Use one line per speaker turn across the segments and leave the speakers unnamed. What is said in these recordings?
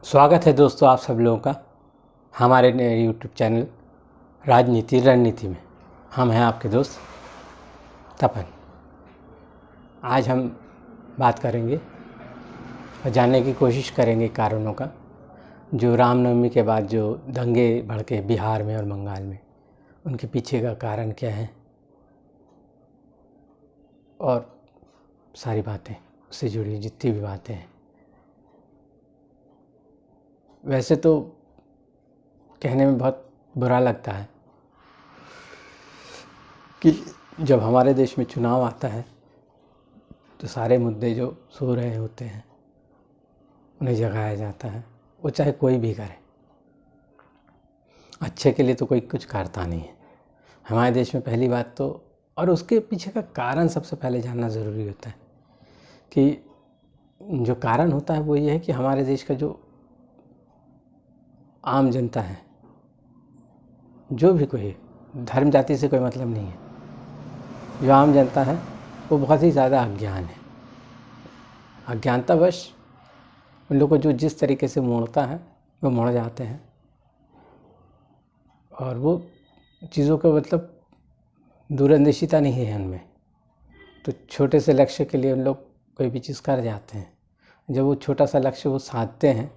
स्वागत है दोस्तों आप सब लोगों का हमारे नए यूट्यूब चैनल राजनीति रणनीति में। हम हैं आपके दोस्त तपन। आज हम बात करेंगे और जानने की कोशिश करेंगे कारणों का, जो रामनवमी के बाद जो दंगे भड़के बिहार में और बंगाल में, उनके पीछे का कारण क्या है और सारी बातें उससे जुड़ी जितनी भी बातें हैं। वैसे तो कहने में बहुत बुरा लगता है कि जब हमारे देश में चुनाव आता है तो सारे मुद्दे जो सो रहे होते हैं उन्हें जगाया जाता है, वो चाहे कोई भी करे। अच्छे के लिए तो कोई कुछ करता नहीं है हमारे देश में, पहली बात तो। और उसके पीछे का कारण सबसे पहले जानना ज़रूरी होता है कि जो कारण होता है वो ये है कि हमारे देश का जो आम जनता है, जो भी कोई धर्म जाति से कोई मतलब नहीं है, जो आम जनता है वो बहुत ही ज़्यादा अज्ञान है। अज्ञानतावश उन लोगों को जो जिस तरीके से मोड़ता है वो मोड़ जाते हैं और वो चीज़ों का मतलब दूरंदेशिता नहीं है उनमें। तो छोटे से लक्ष्य के लिए उन लोग कोई भी चीज़ कर जाते हैं। जब वो छोटा सा लक्ष्य वो साधते हैं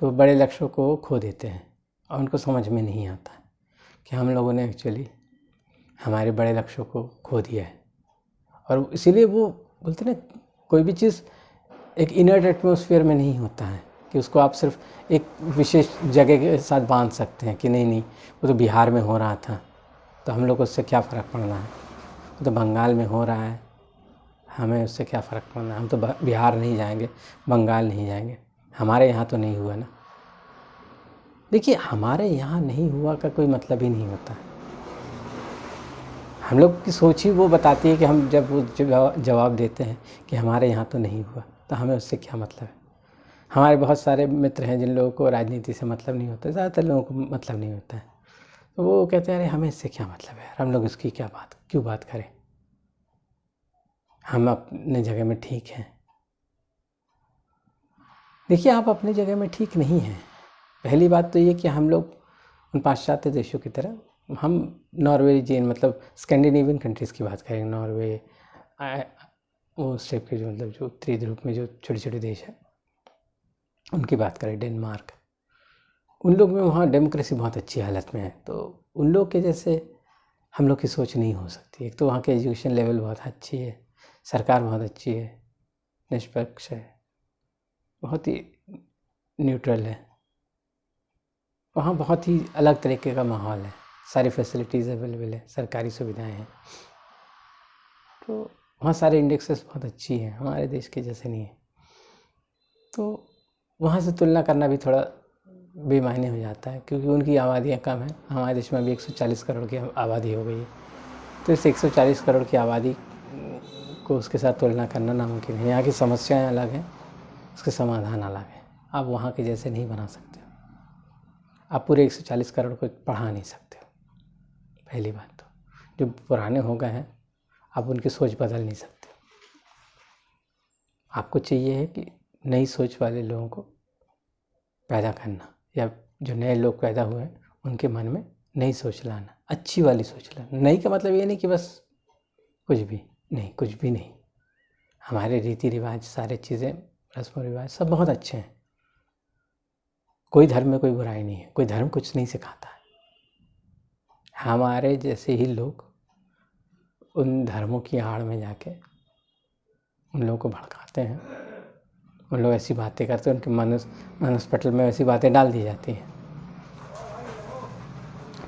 तो बड़े लक्ष्यों को खो देते हैं और उनको समझ में नहीं आता कि हम लोगों ने एक्चुअली हमारे बड़े लक्ष्यों को खो दिया है। और इसीलिए वो बोलते हैं ना, कोई भी चीज़ एक इनर्ट एटमॉस्फेयर में नहीं होता है कि उसको आप सिर्फ एक विशेष जगह के साथ बांध सकते हैं कि नहीं वो तो बिहार में हो रहा था तो हम लोग को उससे क्या फ़र्क पड़ना है, वो तो बंगाल में हो रहा है, हमें उससे क्या फ़र्क पड़ना है, हम तो बिहार नहीं जाएंगे, बंगाल नहीं जाएंगे, हमारे यहाँ तो नहीं हुआ ना। देखिए, हमारे यहाँ नहीं हुआ का कोई मतलब ही नहीं होता। हम लोग की सोच ही वो बताती है कि हम जब वो जवाब देते हैं कि हमारे यहाँ तो नहीं हुआ, तो हमें उससे क्या मतलब है। हमारे बहुत सारे मित्र हैं जिन लोगों को राजनीति से मतलब नहीं होता, ज़्यादातर लोगों को मतलब नहीं होता है, तो वो कहते हैं अरे हमें इससे क्या मतलब है, हम लोग इसकी क्यों बात करें, हम अपने जगह में ठीक हैं। देखिए, आप अपनी जगह में ठीक नहीं हैं। पहली बात तो ये कि हम लोग उन पाश्चात्य देशों की तरह, हम नॉर्वेजियन मतलब स्कैंडिनेवियन कंट्रीज़ की बात करें, नॉर्वे, वो टाइप के जो मतलब जो उत्तरी ध्रुव में जो छोटे छोटे देश हैं उनकी बात करें, डेनमार्क, उन लोग में वहाँ डेमोक्रेसी बहुत अच्छी हालत में है। तो उन लोग के जैसे हम लोग की सोच नहीं हो सकती। एक तो वहाँ के एजुकेशन लेवल बहुत अच्छी है, सरकार बहुत अच्छी है, निष्पक्ष है, बहुत ही न्यूट्रल है, वहाँ बहुत ही अलग तरीके का माहौल है, सारी फैसिलिटीज़ अवेलेबल है, सरकारी सुविधाएं हैं, तो वहाँ सारे इंडेक्सेस बहुत अच्छी हैं, हमारे देश के जैसे नहीं है। तो वहाँ से तुलना करना भी थोड़ा बेमायने हो जाता है क्योंकि उनकी आबादियाँ कम हैं। हमारे देश में अभी 140 करोड़ की आबादी हो गई है, तो इस 140 करोड़ की आबादी को उसके साथ तुलना करना नामुमकिन है। यहाँ की समस्याएं अलग हैं, उसके समाधान अलग हैं। आप वहाँ के जैसे नहीं बना सकते, आप पूरे 140 करोड़ को पढ़ा नहीं सकते। पहली बात तो जो पुराने हो गए हैं आप उनकी सोच बदल नहीं सकते। आपको चाहिए है कि नई सोच वाले लोगों को पैदा करना, या जो नए लोग पैदा हुए हैं उनके मन में नई सोच लाना, अच्छी वाली सोच लाना। नई का मतलब ये नहीं कि बस कुछ भी नहीं। हमारे रीति रिवाज, सारे चीज़ें, रस्म रिवाज सब बहुत अच्छे हैं, कोई धर्म में कोई बुराई नहीं है, कोई धर्म कुछ नहीं सिखाता है। हमारे जैसे ही लोग उन धर्मों की आड़ में जाके उन लोगों को भड़काते हैं, उन लोग ऐसी बातें करते हैं, उनके मनस पटल में ऐसी बातें डाल दी जाती हैं।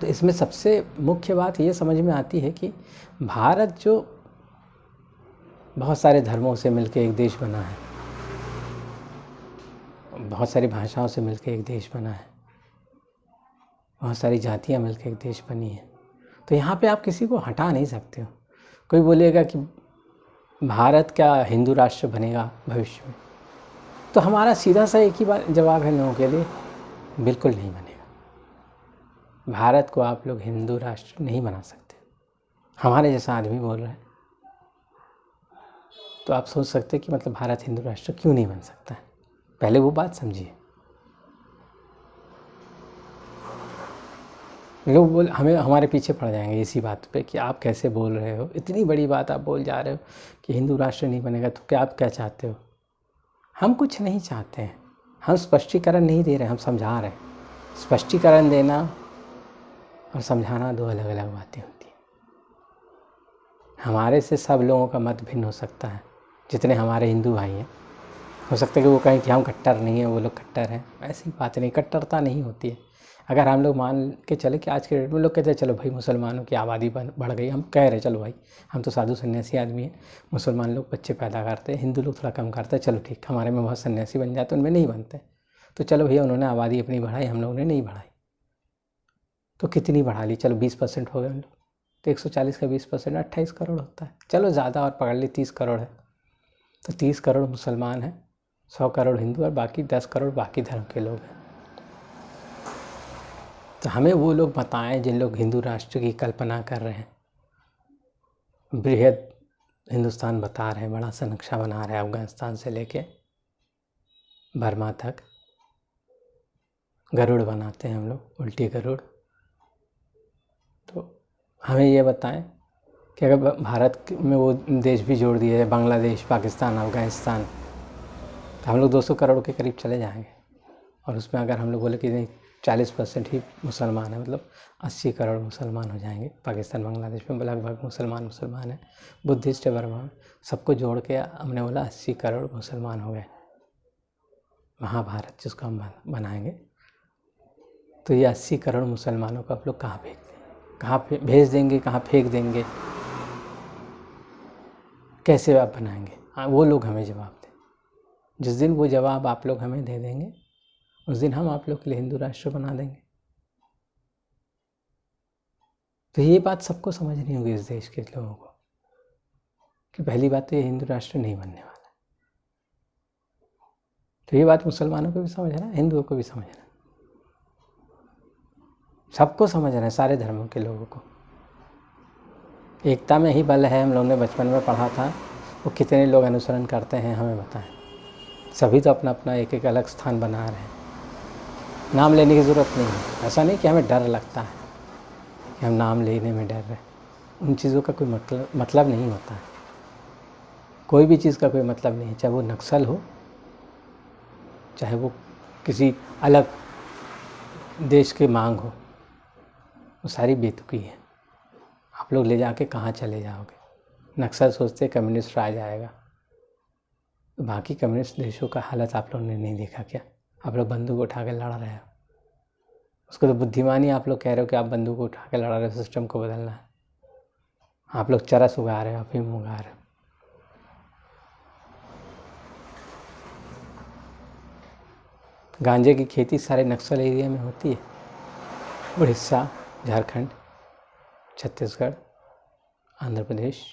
तो इसमें सबसे मुख्य बात ये समझ में आती है कि भारत जो बहुत सारे धर्मों से मिलकर एक देश बना है, बहुत सारी भाषाओं से मिलकर एक देश बना है, बहुत सारी जातियाँ मिलकर एक देश बनी है, तो यहाँ पे आप किसी को हटा नहीं सकते हो। कोई बोलेगा कि भारत क्या हिंदू राष्ट्र बनेगा भविष्य में, तो हमारा सीधा सा एक ही बात जवाब है लोगों के लिए, बिल्कुल नहीं बनेगा। भारत को आप लोग हिंदू राष्ट्र नहीं बना सकते। हमारे जैसा आदमी बोल रहा है तो आप सोच सकते हैं कि मतलब भारत हिंदू राष्ट्र क्यों नहीं बन सकता है। पहले वो बात समझिए। लोग बोल हमें हमारे पीछे पड़ जाएंगे इसी बात पे कि आप कैसे बोल रहे हो, इतनी बड़ी बात आप बोल जा रहे हो कि हिंदू राष्ट्र नहीं बनेगा, तो क्या आप क्या चाहते हो। हम कुछ नहीं चाहते हैं, हम स्पष्टीकरण नहीं दे रहे, हम समझा रहे हैं। स्पष्टीकरण देना और समझाना दो अलग अलग बातें होती हैं। हमारे से सब लोगों का मत भिन्न हो सकता है, जितने हमारे हिंदू भाई हैं। हो सकता है कि वो कहें कि हम कट्टर नहीं हैं, वो लोग कट्टर हैं, ऐसी बात नहीं, कट्टरता नहीं होती है। अगर हम लोग मान के चले कि आज के डेट में लोग कहते हैं चलो भाई मुसलमानों की आबादी बढ़ गई, हम कह रहे चलो भाई हम तो साधु सन्यासी आदमी हैं, मुसलमान लोग बच्चे पैदा करते हैं, हिंदू लोग थोड़ा कम करते हैं, चलो ठीक, हमारे में बहुत सन्यासी बन जाते, उनमें नहीं बनते, तो चलो भैया उन्होंने आबादी अपनी बढ़ाई, हम लोगों ने नहीं बढ़ाई, तो कितनी बढ़ा ली, चलो 20% हो गए उन लोग, तो 140 का 20% 28 करोड़ होता है। चलो ज़्यादा और पकड़ ली 30 करोड़ है, तो 30 करोड़ मुसलमान हैं, 100 करोड़ हिंदू और बाकी 10 करोड़ बाकी धर्म के लोग हैं। तो हमें वो लोग बताएं जिन लोग हिंदू राष्ट्र की कल्पना कर रहे हैं, बृहद हिंदुस्तान बता रहे हैं, बड़ा सा नक्शा बना रहे हैं अफगानिस्तान से लेके बर्मा तक, गरुड़ बनाते हैं हम लोग, उल्टी गरुड़। तो हमें ये बताएं कि अगर भारत में वो देश भी जोड़ दिए, बांग्लादेश, पाकिस्तान, अफगानिस्तान, तो हम लोग 200 करोड़ के करीब चले जाएंगे। और उसमें अगर हम लोग बोले कि नहीं 40% ही मुसलमान है, मतलब 80 करोड़ मुसलमान हो जाएंगे। पाकिस्तान, बांग्लादेश में लगभग मुसलमान है, बुद्धिस्ट है बर्मा में, सबको जोड़ के हमने बोला 80 करोड़ मुसलमान हो गए। महाभारत जिसको हम बनाएंगे, तो ये 80 करोड़ मुसलमानों को आप लोग कहाँ भेज देंगे, कहाँ फेंक देंगे, कैसे आप बनाएंगे। हाँ, वो लोग हमें जवाब दें। जिस दिन वो जवाब आप लोग हमें दे देंगे, उस दिन हम आप लोग के लिए हिंदू राष्ट्र बना देंगे। तो ये बात सबको समझनी होगी इस देश के लोगों को, कि पहली बात तो ये हिंदू राष्ट्र नहीं बनने वाला। तो ये बात मुसलमानों को भी समझना है, हिंदुओं को भी समझना है, सबको समझना है, सारे धर्मों के लोगों को। एकता में ही बल है, हम लोगों ने बचपन में पढ़ा था, वो कितने लोग अनुसरण करते हैं हमें बताएं। सभी तो अपना अपना एक एक अलग स्थान बना रहे हैं, नाम लेने की ज़रूरत नहीं है। ऐसा नहीं कि हमें डर लगता है कि हम नाम लेने में डर रहे हैं, उन चीज़ों का कोई मतलब नहीं होता है। कोई भी चीज़ का कोई मतलब नहीं है, चाहे वो नक्सल हो, चाहे वो किसी अलग देश की मांग हो, वो सारी बेतुकी है। आप लोग ले जाके कहाँ चले जाओगे। नक्सल सोचते कम्युनिस्ट राज आएगा, तो बाकी कम्युनिस्ट देशों का हालत आप लोगों ने नहीं देखा क्या। आप लोग बंदूक उठा के लड़ रहे हो, उसको तो बुद्धिमानी आप लोग कह रहे हो कि आप बंदूक उठा के लड़ा रहे हो, सिस्टम को बदलना है। आप लोग चरस उगा रहे हो, अफीम उगा रहे हो। गांजे की खेती सारे नक्सल एरिया में होती है, उड़ीसा, झारखंड, छत्तीसगढ़, आंध्र प्रदेश,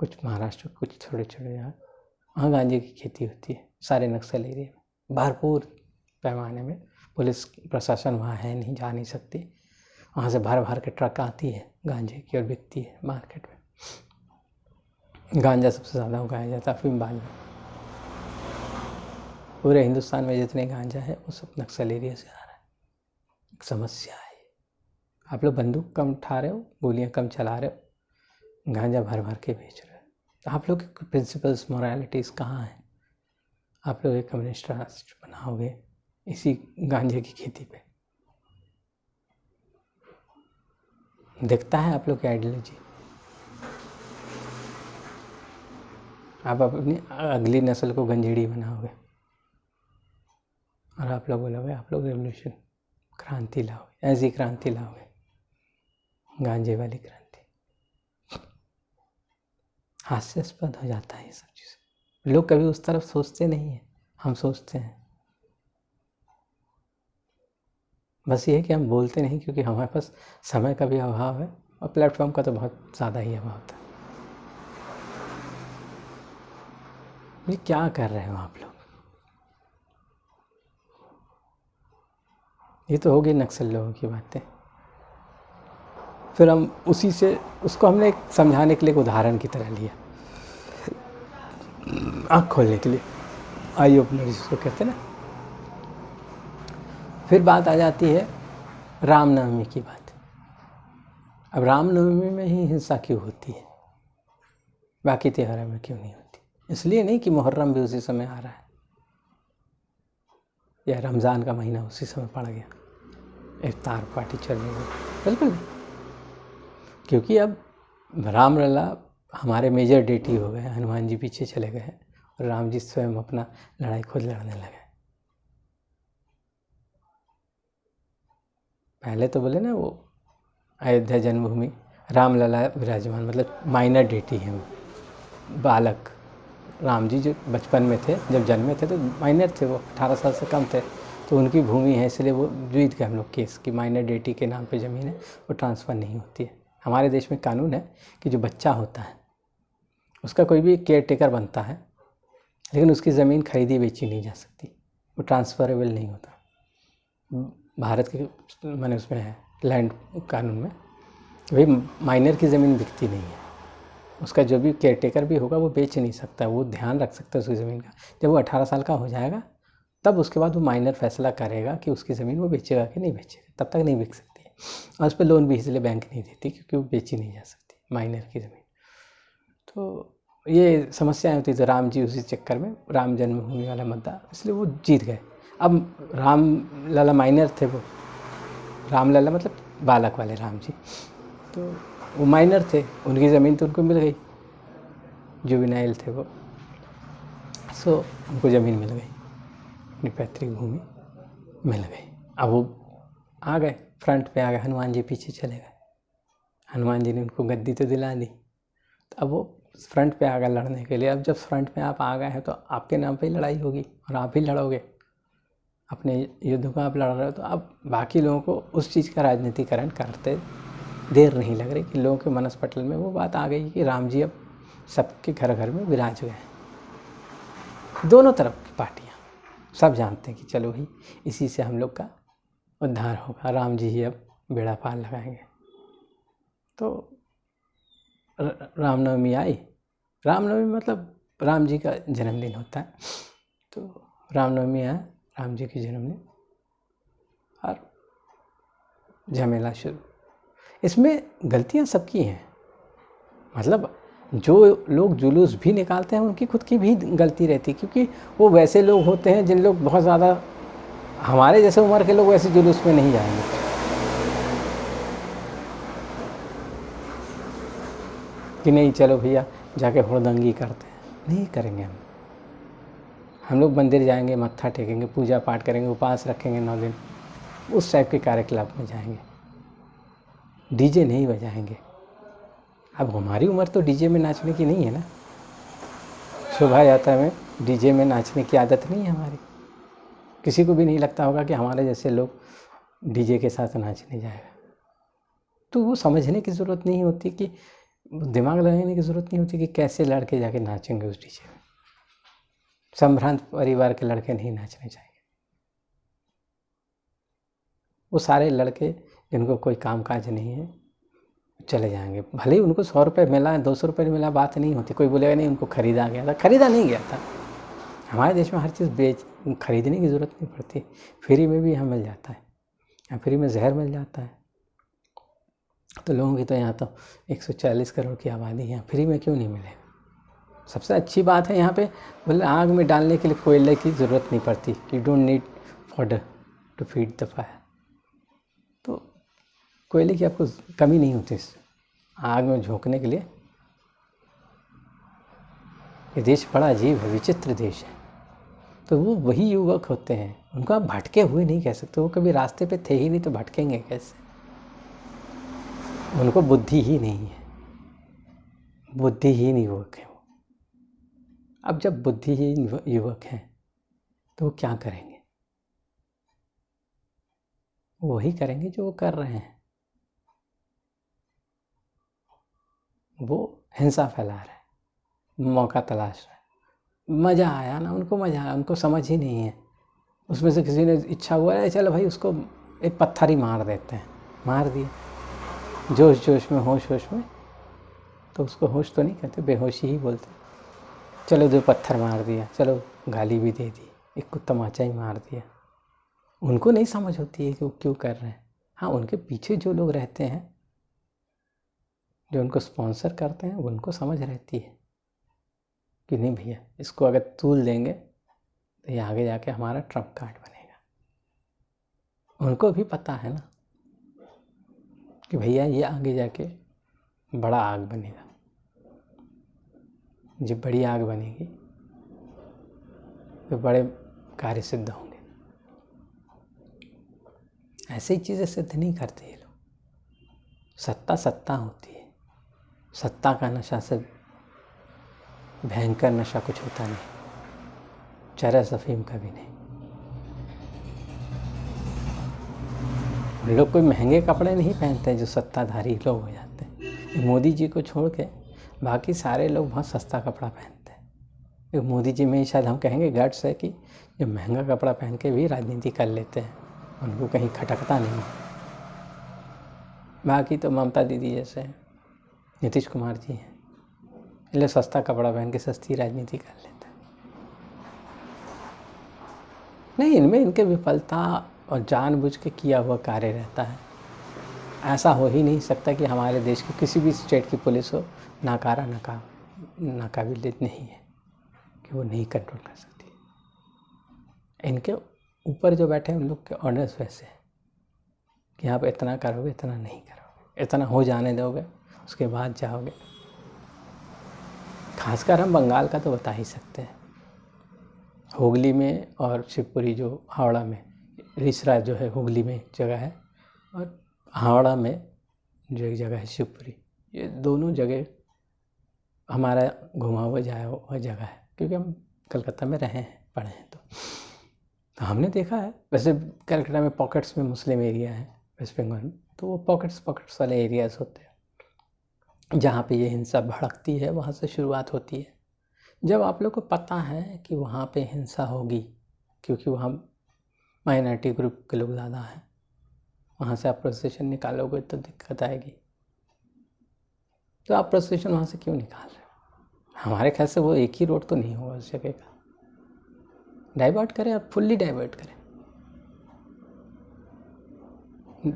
कुछ महाराष्ट्र, कुछ थोड़े छोटे जगह, वहाँ गांजे की खेती होती है सारे नक्सल एरिया में भरपूर पैमाने में। पुलिस प्रशासन वहाँ है नहीं, जा नहीं सकती, वहाँ से भर भर के ट्रक आती है गांजे की और बिकती है मार्केट में। गांजा सबसे ज़्यादा उगाया जाता है अफीम बाद में। पूरे हिंदुस्तान में जितने गांजा है वो सब नक्सल एरिया से आ रहा है। एक समस्या है। आप लोग बंदूक कम उठा रहे हो, गोलियां कम चला रहे हो, गांजा भर भर के बेच रहे हो। आप लोग के प्रिंसिपल्स, मोरालिटीज़ कहाँ हैं। आप लोग एक कम्युनिस्ट राष्ट्र बनाओगे इसी गांजे की खेती पे। दिखता है आप लोग की आइडियोलॉजी। आप अपनी अगली नस्ल को गंजेड़ी बनाओगे और आप लोग बोलोगे आप लोग रेवोल्यूशन, क्रांति लाओगे, ऐसी क्रांति लाओगे, गांजे वाली क्रांति। हास्यास्पद हो जाता है ये सब चीज़ें। लोग कभी उस तरफ सोचते नहीं हैं, हम सोचते हैं। बस ये है कि हम बोलते नहीं, क्योंकि हमारे पास समय का भी अभाव है और प्लेटफॉर्म का तो बहुत ज़्यादा ही अभाव था। ये क्या कर रहे हो आप लोग। ये तो होगी नक्सल लोगों की बातें। फिर हम उसी से उसको हमने एक समझाने के लिए एक उदाहरण की तरह लिया, आँख खोलने के लिए, आई ओपनर जिसको कहते हैं ना। फिर बात आ जाती है रामनवमी की बात। अब रामनवमी में ही हिंसा क्यों होती है, बाकी त्योहारों में क्यों नहीं होती? इसलिए नहीं कि मुहर्रम भी उसी समय आ रहा है या रमज़ान का महीना उसी समय पड़ गया, इफ्तार पार्टी चल रही है, बिल्कुल नहीं। क्योंकि अब रामलला हमारे मेजर डेटी हो गए, हनुमान जी पीछे चले गए हैं और राम जी स्वयं अपना लड़ाई खुद लड़ने लगे। पहले तो बोले ना वो अयोध्या जन्मभूमि रामलला विराजमान, मतलब माइनर डेटी है वो, बालक। राम जी जो बचपन में थे, जब जन्मे थे तो माइनर थे, वो 18 साल से कम थे, तो उनकी भूमि है, इसलिए वो जीत गए हम लोग केस कि माइनर डेटी के नाम पे ज़मीन है वो ट्रांसफ़र नहीं होती है। हमारे देश में कानून है कि जो बच्चा होता है उसका कोई भी केयर टेकर बनता है, लेकिन उसकी ज़मीन खरीदी बेची नहीं जा सकती, वो ट्रांसफरेबल नहीं होता। भारत के माने उसमें है लैंड कानून में, भाई माइनर की ज़मीन बिकती नहीं है, उसका जो भी केयर टेकर भी होगा वो बेच नहीं सकता, वो ध्यान रख सकता है उसकी ज़मीन का। जब वो 18 साल का हो जाएगा तब उसके बाद वो माइनर फैसला करेगा कि उसकी ज़मीन वो बेचेगा कि नहीं बेचेगा, तब तक नहीं बिक सकती है। और उस पर लोन भी इसलिए बैंक नहीं देती क्योंकि वो बेची नहीं जा सकती माइनर की ज़मीन। तो ये समस्याएं होती, तो राम जी उसी चक्कर में राम जन्मभूमि वाला मुद्दा, इसलिए वो जीत गए। अब राम लला माइनर थे, वो राम लला मतलब बालक वाले राम जी, तो वो माइनर थे, उनकी ज़मीन तो उनको मिल गई, जुवेनाइल थे वो, सो उनको ज़मीन मिल गई, अपनी पैतृक भूमि मिल गई। अब वो आ गए, फ्रंट पे आ गए, हनुमान जी पीछे चले गए, हनुमान जी ने उनको गद्दी तो दिला दी, तो अब वो फ्रंट पे आ गए लड़ने के लिए। अब जब फ्रंट पे आप आ गए हैं तो आपके नाम पे ही लड़ाई होगी और आप ही लड़ोगे, अपने युद्ध को आप लड़ रहे हो, तो अब बाकी लोगों को उस चीज़ का राजनीतिकरण करते देर नहीं लग रही कि लोगों के मनस पटल में वो बात आ गई कि राम जी अब सबके घर घर में विराज गए। दोनों तरफ की पार्टियाँ सब जानते हैं कि चलो भाई इसी से हम लोग का उद्धार होगा, राम जी ही अब बेड़ा पार लगाएंगे। तो रामनवमी आई, रामनवमी मतलब राम जी का जन्मदिन होता है, तो रामनवमी आया, राम जी की जन्मदिन, और झमेला शुरू। इसमें गलतियां सबकी हैं, मतलब जो लोग जुलूस भी निकालते हैं उनकी खुद की भी गलती रहती है, क्योंकि वो वैसे लोग होते हैं जिन लोग बहुत ज़्यादा, हमारे जैसे उम्र के लोग वैसे जुलूस में नहीं जाएंगे कि नहीं चलो भैया जाके हुड़दंगी करते हैं, नहीं करेंगे। हम लोग मंदिर जाएंगे, मत्था टेकेंगे, पूजा पाठ करेंगे, उपवास रखेंगे 9 दिन, उस टाइप के कार्यकलाप में जाएंगे, डीजे नहीं बजाएंगे। अब हमारी उम्र तो डीजे में नाचने की नहीं है ना, शोभा यात्रा में डीजे में नाचने की आदत नहीं है हमारी, किसी को भी नहीं लगता होगा कि हमारे जैसे लोग डीजे के साथ नाचने जाएगा। तो वो समझने की ज़रूरत नहीं होती, कि दिमाग लगाने की ज़रूरत नहीं होती कि कैसे लड़के जाके नाचेंगे उस डीजे में। संभ्रांत परिवार के लड़के नहीं नाचने चाहिए। वो सारे लड़के जिनको कोई काम काज नहीं है चले जाएंगे, भले ही उनको 100 रुपये मिला, 200 रुपये मिला, बात नहीं होती, कोई बोलेगा नहीं उनको खरीदा गया था, खरीदा नहीं गया था। हमारे देश में हर चीज़ खरीदने की ज़रूरत नहीं पड़ती, फ्री में भी यहाँ मिल जाता है, यहाँ फ्री में जहर मिल जाता है। तो लोगों की तो यहाँ तो 140 करोड़ की आबादी है, यहाँ फ्री में क्यों नहीं मिलेगा। सबसे अच्छी बात है यहाँ पे, बोले आग में डालने के लिए कोयले की ज़रूरत नहीं पड़ती, you don't need fodder to feed the fire. तो कोयले की आपको कमी नहीं होती आग में झोंकने के लिए। ये देश बड़ा अजीब है, विचित्र देश है। तो वो वही युवक होते हैं, उनको आप भटके हुए नहीं कह सकते, वो कभी रास्ते पे थे ही नहीं तो भटकेंगे कैसे, उनको बुद्धि ही नहीं है, बुद्धिहीन युवक है वो। अब जब बुद्धिहीन युवक हैं तो वो क्या करेंगे, वही करेंगे जो वो कर रहे हैं, वो हिंसा फैला रहे हैं, मौका तलाश रहे हैं। मज़ा आया ना उनको, मज़ा आया, उनको समझ ही नहीं है। उसमें से किसी ने इच्छा हुआ है चलो भाई उसको एक पत्थर ही मार देते हैं, मार दिए जोश जोश में, होश होश में, तो उसको होश तो नहीं कहते, बेहोशी ही बोलते। चलो 2 पत्थर मार दिया, चलो गाली भी दे दी, एक को तमाचा ही मार दिया। उनको नहीं समझ होती है कि वो क्यों कर रहे हैं, हाँ, उनके पीछे जो लोग रहते हैं, जो उनको स्पॉन्सर करते हैं, उनको समझ रहती है कि नहीं भैया, इसको अगर तूल देंगे तो ये आगे जाके हमारा ट्रम्प कार्ड बनेगा। उनको भी पता है ना कि भैया ये आगे जाके बड़ा आग बनेगा। जब बड़ी आग बनेगी तो बड़े कार्य सिद्ध होंगे। ऐसे ही चीज़ें सिद्ध नहीं करते ये लोग। सत्ता सत्ता होती है, सत्ता का नशा से भयंकर नशा कुछ होता नहीं, चरस अफीम का भी नहीं। लोग कोई महंगे कपड़े नहीं पहनते जो सत्ताधारी लोग हो जाते हैं। मोदी जी को छोड़ के बाकी सारे लोग बहुत सस्ता कपड़ा पहनते हैं। मोदी जी में शायद हम कहेंगे गट्स है कि जो महंगा कपड़ा पहन के भी राजनीति कर लेते हैं, उनको कहीं खटकता नहीं है। बाकी तो ममता दीदी जैसे हैं, नीतीश कुमार जी हैं, इसलिए सस्ता कपड़ा पहन के सस्ती राजनीति कर लेते हैं। नहीं, इनमें इनके विफलता और जानबूझ के किया हुआ कार्य रहता है। ऐसा हो ही नहीं सकता कि हमारे देश की किसी भी स्टेट की पुलिस हो नाकाबिल नहीं है कि वो नहीं कंट्रोल कर सकती। इनके ऊपर जो बैठे हैं उन लोग के ऑर्डर्स वैसे हैं कि आप इतना करोगे, इतना नहीं करोगे, इतना हो जाने दोगे, उसके बाद जाओगे। खासकर हम बंगाल का तो बता ही सकते हैं। हुगली में और शिवपुरी जो हावड़ा में, रिसरा जो है हुगली में जगह है, और हावड़ा में जो एक जगह है शिवपुरी, ये दोनों जगह हमारा घुमा हुआ जाया हुआ जगह है, क्योंकि हम कलकत्ता में रहे हैं, पढ़े हैं। तो हमने देखा है। वैसे कलकत्ता में पॉकेट्स में मुस्लिम एरिया है, वेस्ट बंगाल में, तो वो पॉकेट्स वाले एरियाज़ होते हैं जहाँ पे ये हिंसा भड़कती है, वहाँ से शुरुआत होती है। जब आप लोग को पता है कि वहाँ पे हिंसा होगी, क्योंकि वहाँ माइनॉरिटी ग्रुप के लोग ज़्यादा हैं, वहाँ से आप प्रोसेशन निकालोगे तो दिक्कत आएगी। तो आप प्रोसेशन वहाँ से क्यों निकाल रहे हो? हमारे ख्याल से वो एक ही रोड तो नहीं होगा उस जगह का। डाइवर्ट करें, आप फुल्ली डाइवर्ट करें,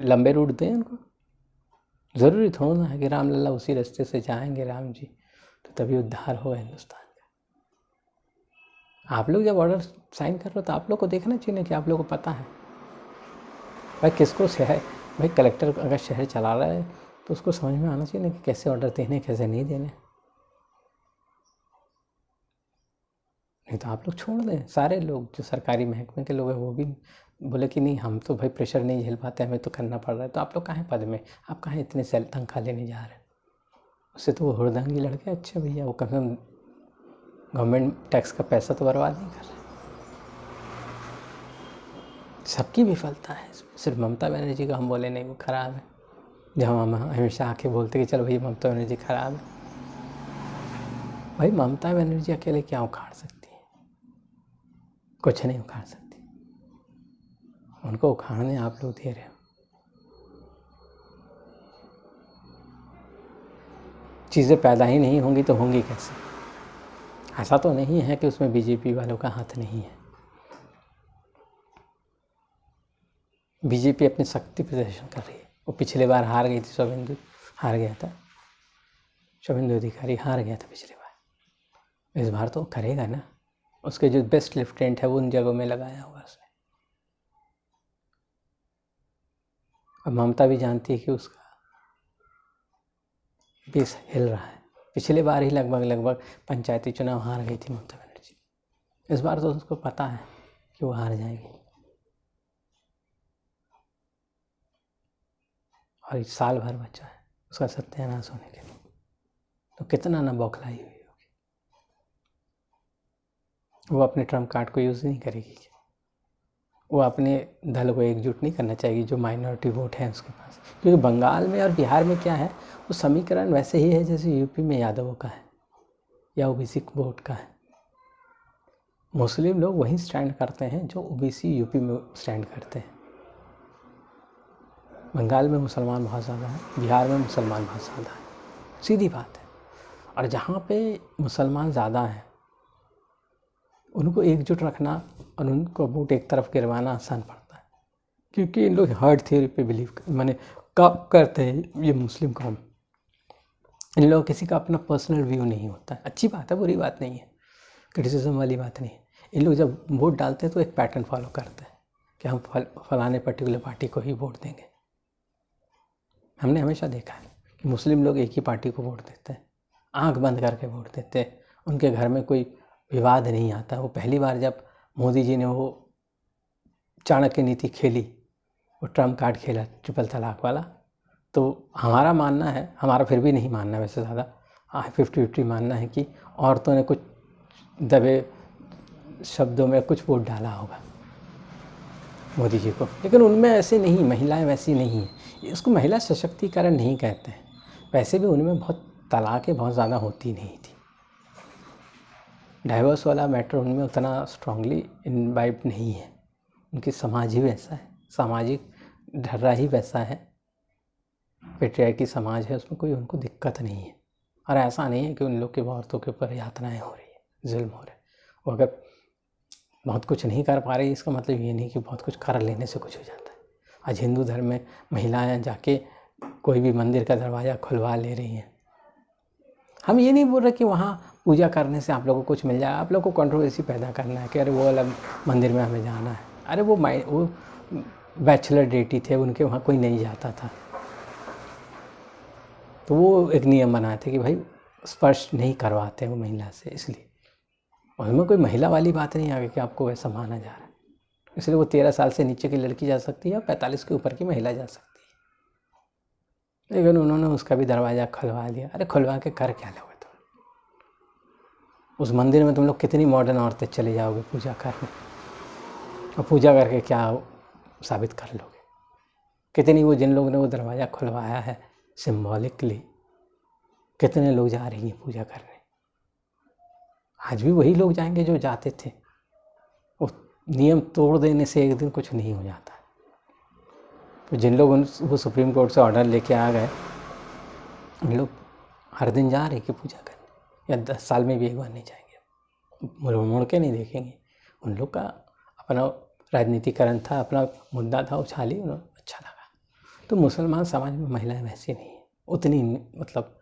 लंबे रूट दें उनको। ज़रूरी थोड़ा ना है कि रामलला उसी रास्ते से जाएंगे राम जी तो तभी उद्धार होगा हिंदुस्तान का। आप लोग जब ऑर्डर साइन कर रहे हो तो आप लोग को देखना चाहिए कि आप लोग को पता है भाई किसको शहर, भाई कलेक्टर अगर शहर चला रहा है तो उसको समझ में आना चाहिए ना कि कैसे ऑर्डर देने, कैसे नहीं देने। नहीं तो आप लोग छोड़ दें। सारे लोग जो सरकारी महकमे के लोग हैं वो भी बोले कि नहीं, हम तो भाई प्रेशर नहीं झेल पाते, हमें तो करना पड़ रहा है। तो आप लोग कहाँ पद में, आप कहाँ इतने तनख्वाह लेने जा रहे हैं? उससे तो वो हुड़दंगी लड़के अच्छे भैया, वो कम से कम गवर्नमेंट टैक्स का पैसा तो बर्बाद नहीं कर रहे। सबकी विफलता है, सिर्फ ममता बनर्जी का हम बोले नहीं वो खराब है, जहाँ हम हमेशा आके बोलते कि चलो भाई ममता बनर्जी खराब है। भाई ममता बनर्जी अकेले क्या उखाड़ सकती है? कुछ नहीं उखाड़ सकती। उनको उखाड़ने आप लोग दे रहे हो। चीज़ें पैदा ही नहीं होंगी तो होंगी कैसे? ऐसा तो नहीं है कि उसमें बीजेपी वालों का हाथ नहीं है। बीजेपी अपनी शक्ति प्रदर्शन कर रही है। वो पिछले बार हार गई थी, शुभेंदु हार गया था, शुभेंदु अधिकारी हार गया था पिछले बार। इस बार तो करेगा ना। उसके जो बेस्ट लेफ्टिनेंट है वो उन जगहों में लगाया होगा उसने। अब ममता भी जानती है कि उसका बेस हिल रहा है। पिछले बार ही लगभग पंचायती चुनाव हार गई थी ममता बनर्जी। इस बार तो उसको पता है कि वो हार जाएगी, और इस साल भर बचा है उसका सत्यानाश होने के लिए। तो कितना ना बौखलाई हुई होगी। वो अपने ट्रम्प कार्ड को यूज़ नहीं करेगी। वो अपने दल को एकजुट नहीं करना चाहिए जो माइनॉरिटी वोट है उसके पास। क्योंकि बंगाल में और बिहार में क्या है, वो समीकरण वैसे ही है जैसे यूपी में यादवों का है या ओबीसी वोट का है। मुस्लिम लोग वहीं स्टैंड करते हैं जो ओबीसी यूपी में स्टैंड करते हैं। बंगाल में मुसलमान बहुत ज़्यादा है, बिहार में मुसलमान बहुत ज़्यादा है, सीधी बात है। और जहाँ पे मुसलमान ज़्यादा हैं उनको एकजुट रखना और उनको वोट एक तरफ गिरवाना आसान पड़ता है। क्योंकि इन लोग हर्ड थ्योरी पे बिलीव माने कब करते हैं ये मुस्लिम कौम। इन लोगों किसी का अपना पर्सनल व्यू नहीं होता है। अच्छी बात है, बुरी बात नहीं है, क्रिटिसिज्म वाली बात नहीं है। इन लोग जब वोट डालते हैं तो एक पैटर्न फॉलो करते हैं कि हम फलाने पर्टिकुलर पार्टी को ही वोट देंगे। हमने हमेशा देखा है कि मुस्लिम लोग एक ही पार्टी को वोट देते हैं, आंख बंद करके वोट देते हैं, उनके घर में कोई विवाद नहीं आता। वो पहली बार जब मोदी जी ने वो चाणक्य नीति खेली, वो ट्रम्प कार्ड खेला ट्रिपल तलाक वाला, तो हमारा मानना है, हमारा फिर भी नहीं मानना वैसे ज़्यादा 50-50 मानना है कि औरतों ने कुछ दबे शब्दों में कुछ वोट डाला होगा मोदी जी को, लेकिन उनमें ऐसे नहीं, महिलाएं वैसी नहीं हैं। इसको महिला सशक्तिकरण नहीं कहते हैं। वैसे भी उनमें बहुत तलाक़ें बहुत ज़्यादा होती नहीं थी। डाइवर्स वाला मैटर उनमें उतना स्ट्रांगली इनवाइब नहीं है। उनकी समाज ही वैसा है, सामाजिक ढर्रा ही वैसा है, पेट्रियार्की समाज है, उसमें कोई उनको दिक्कत नहीं है। और ऐसा नहीं है कि उन लोग के औरतों के ऊपर यातनाएं हो रही है, जुल्म हो रहा है। वो अगर बहुत कुछ नहीं कर पा रही, इसका मतलब ये नहीं कि बहुत कुछ कर लेने से कुछ हो जाता है। आज हिंदू धर्म में महिलाएं जाके कोई भी मंदिर का दरवाज़ा खुलवा ले रही हैं। हम ये नहीं बोल रहे कि वहाँ पूजा करने से आप लोगों को कुछ मिल जाए। आप लोगों को कंट्रोवर्सी पैदा करना है कि अरे वो अलग मंदिर में हमें जाना है। अरे वो बैचलर डेटी थे, उनके वहाँ कोई नहीं जाता था, तो वो एक नियम बनाए थे कि भाई स्पर्श नहीं करवाते वो महिला से, इसलिए उसमें कोई महिला वाली बात नहीं आ गई कि आपको वैसा माना जा रहा है। इसलिए वो 13 साल से नीचे की लड़की जा सकती है, 45 के ऊपर की महिला जा सकती है। लेकिन उन्होंने उसका भी दरवाज़ा खुलवा दिया। अरे खुलवा के कर क्या लोगे तुम? उस मंदिर में तुम लोग कितनी मॉडर्न औरतें चले जाओगे पूजा करने, और पूजा करके क्या साबित कर लोगे? कितनी वो जिन लोगों ने वो दरवाज़ा खुलवाया है सिम्बॉलिकली, कितने लोग जा रही हैं पूजा करने? आज भी वही लोग जाएंगे जो जाते थे। वो नियम तोड़ देने से एक दिन कुछ नहीं हो जाता। तो जिन लोग वो सुप्रीम कोर्ट से ऑर्डर लेके आ गए, उन लोग हर दिन जा रहे कि पूजा करने, या 10 साल में भी एक बार नहीं जाएंगे, मुड़ के नहीं देखेंगे। उन लोग का अपना राजनीतिकरण था, अपना मुद्दा था, उछाली, उन्हें अच्छा लगा। तो मुसलमान समाज में महिलाएं वैसी नहीं हैं, उतनी मतलब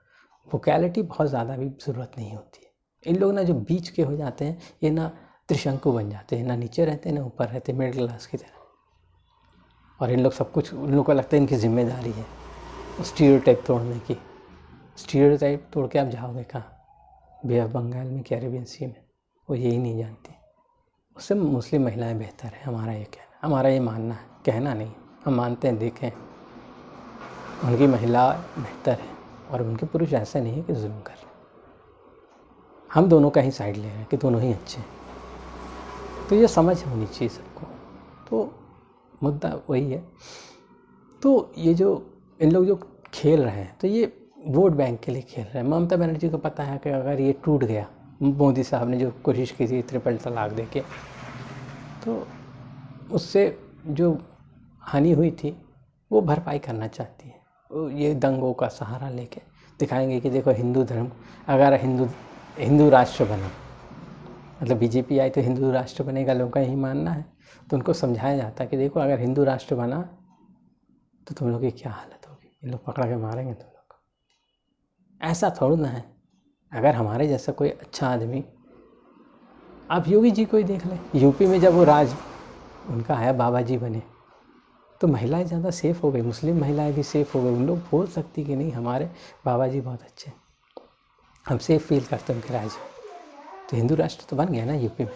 वोकैलिटी बहुत ज़्यादा भी ज़रूरत नहीं होती है। इन लोग ना जो बीच के हो जाते हैं, ये ना त्रिशंकु बन जाते हैं, ना नीचे रहते हैं ना ऊपर रहते, मिडिल क्लास की तरह। और इन लोग सब कुछ, उन लोगों को लगता है इनकी जिम्मेदारी है स्टीरियोटाइप तोड़ने की। स्टीरियोटाइप तोड़ के आप जाओगे कहाँ? बे ऑफ बंगाल में, कैरेबियन सी में, वो यही नहीं जानती। उससे मुस्लिम महिलाएं बेहतर है, हमारा ये कहना, हमारा ये मानना है, कहना नहीं, हम मानते हैं। देखें, उनकी महिला बेहतर है और उनके पुरुष ऐसे नहीं है कि जुल्म कर रहे। हम दोनों का ही साइड ले रहे हैं कि दोनों ही अच्छे हैं। तो ये समझ होनी चाहिए सबको। तो मुद्दा वही है। तो ये जो इन लोग जो खेल रहे हैं, तो ये वोट बैंक के लिए खेल रहे हैं। ममता बनर्जी को पता है कि अगर ये टूट गया, मोदी साहब ने जो कोशिश की थी ट्रिपल तलाक देके, तो उससे जो हानि हुई थी वो भरपाई करना चाहती है। ये दंगों का सहारा लेके दिखाएंगे कि देखो हिंदू धर्म, अगर हिंदू राष्ट्र बना, मतलब बीजेपी आई तो हिंदू राष्ट्र बनेगा, लोगों का यही मानना है। तो उनको समझाया जाता है कि देखो अगर हिंदू राष्ट्र बना तो तुम लोग की क्या हालत होगी, ये लोग पकड़ा के मारेंगे तुम लोग को। ऐसा थोड़ा ना है। अगर हमारे जैसा कोई अच्छा आदमी, आप योगी जी को ही देख लें, यूपी में जब वो राज उनका आया, बाबा जी बने, तो महिलाएं ज़्यादा सेफ़ हो गई, मुस्लिम महिलाएं भी सेफ़ हो गई। उन लोग बोल सकती कि नहीं हमारे बाबा जी बहुत अच्छे, हम सेफ़ फील करते हैं उनके राज में। तो हिंदू राष्ट्र तो बन गया ना यूपी में।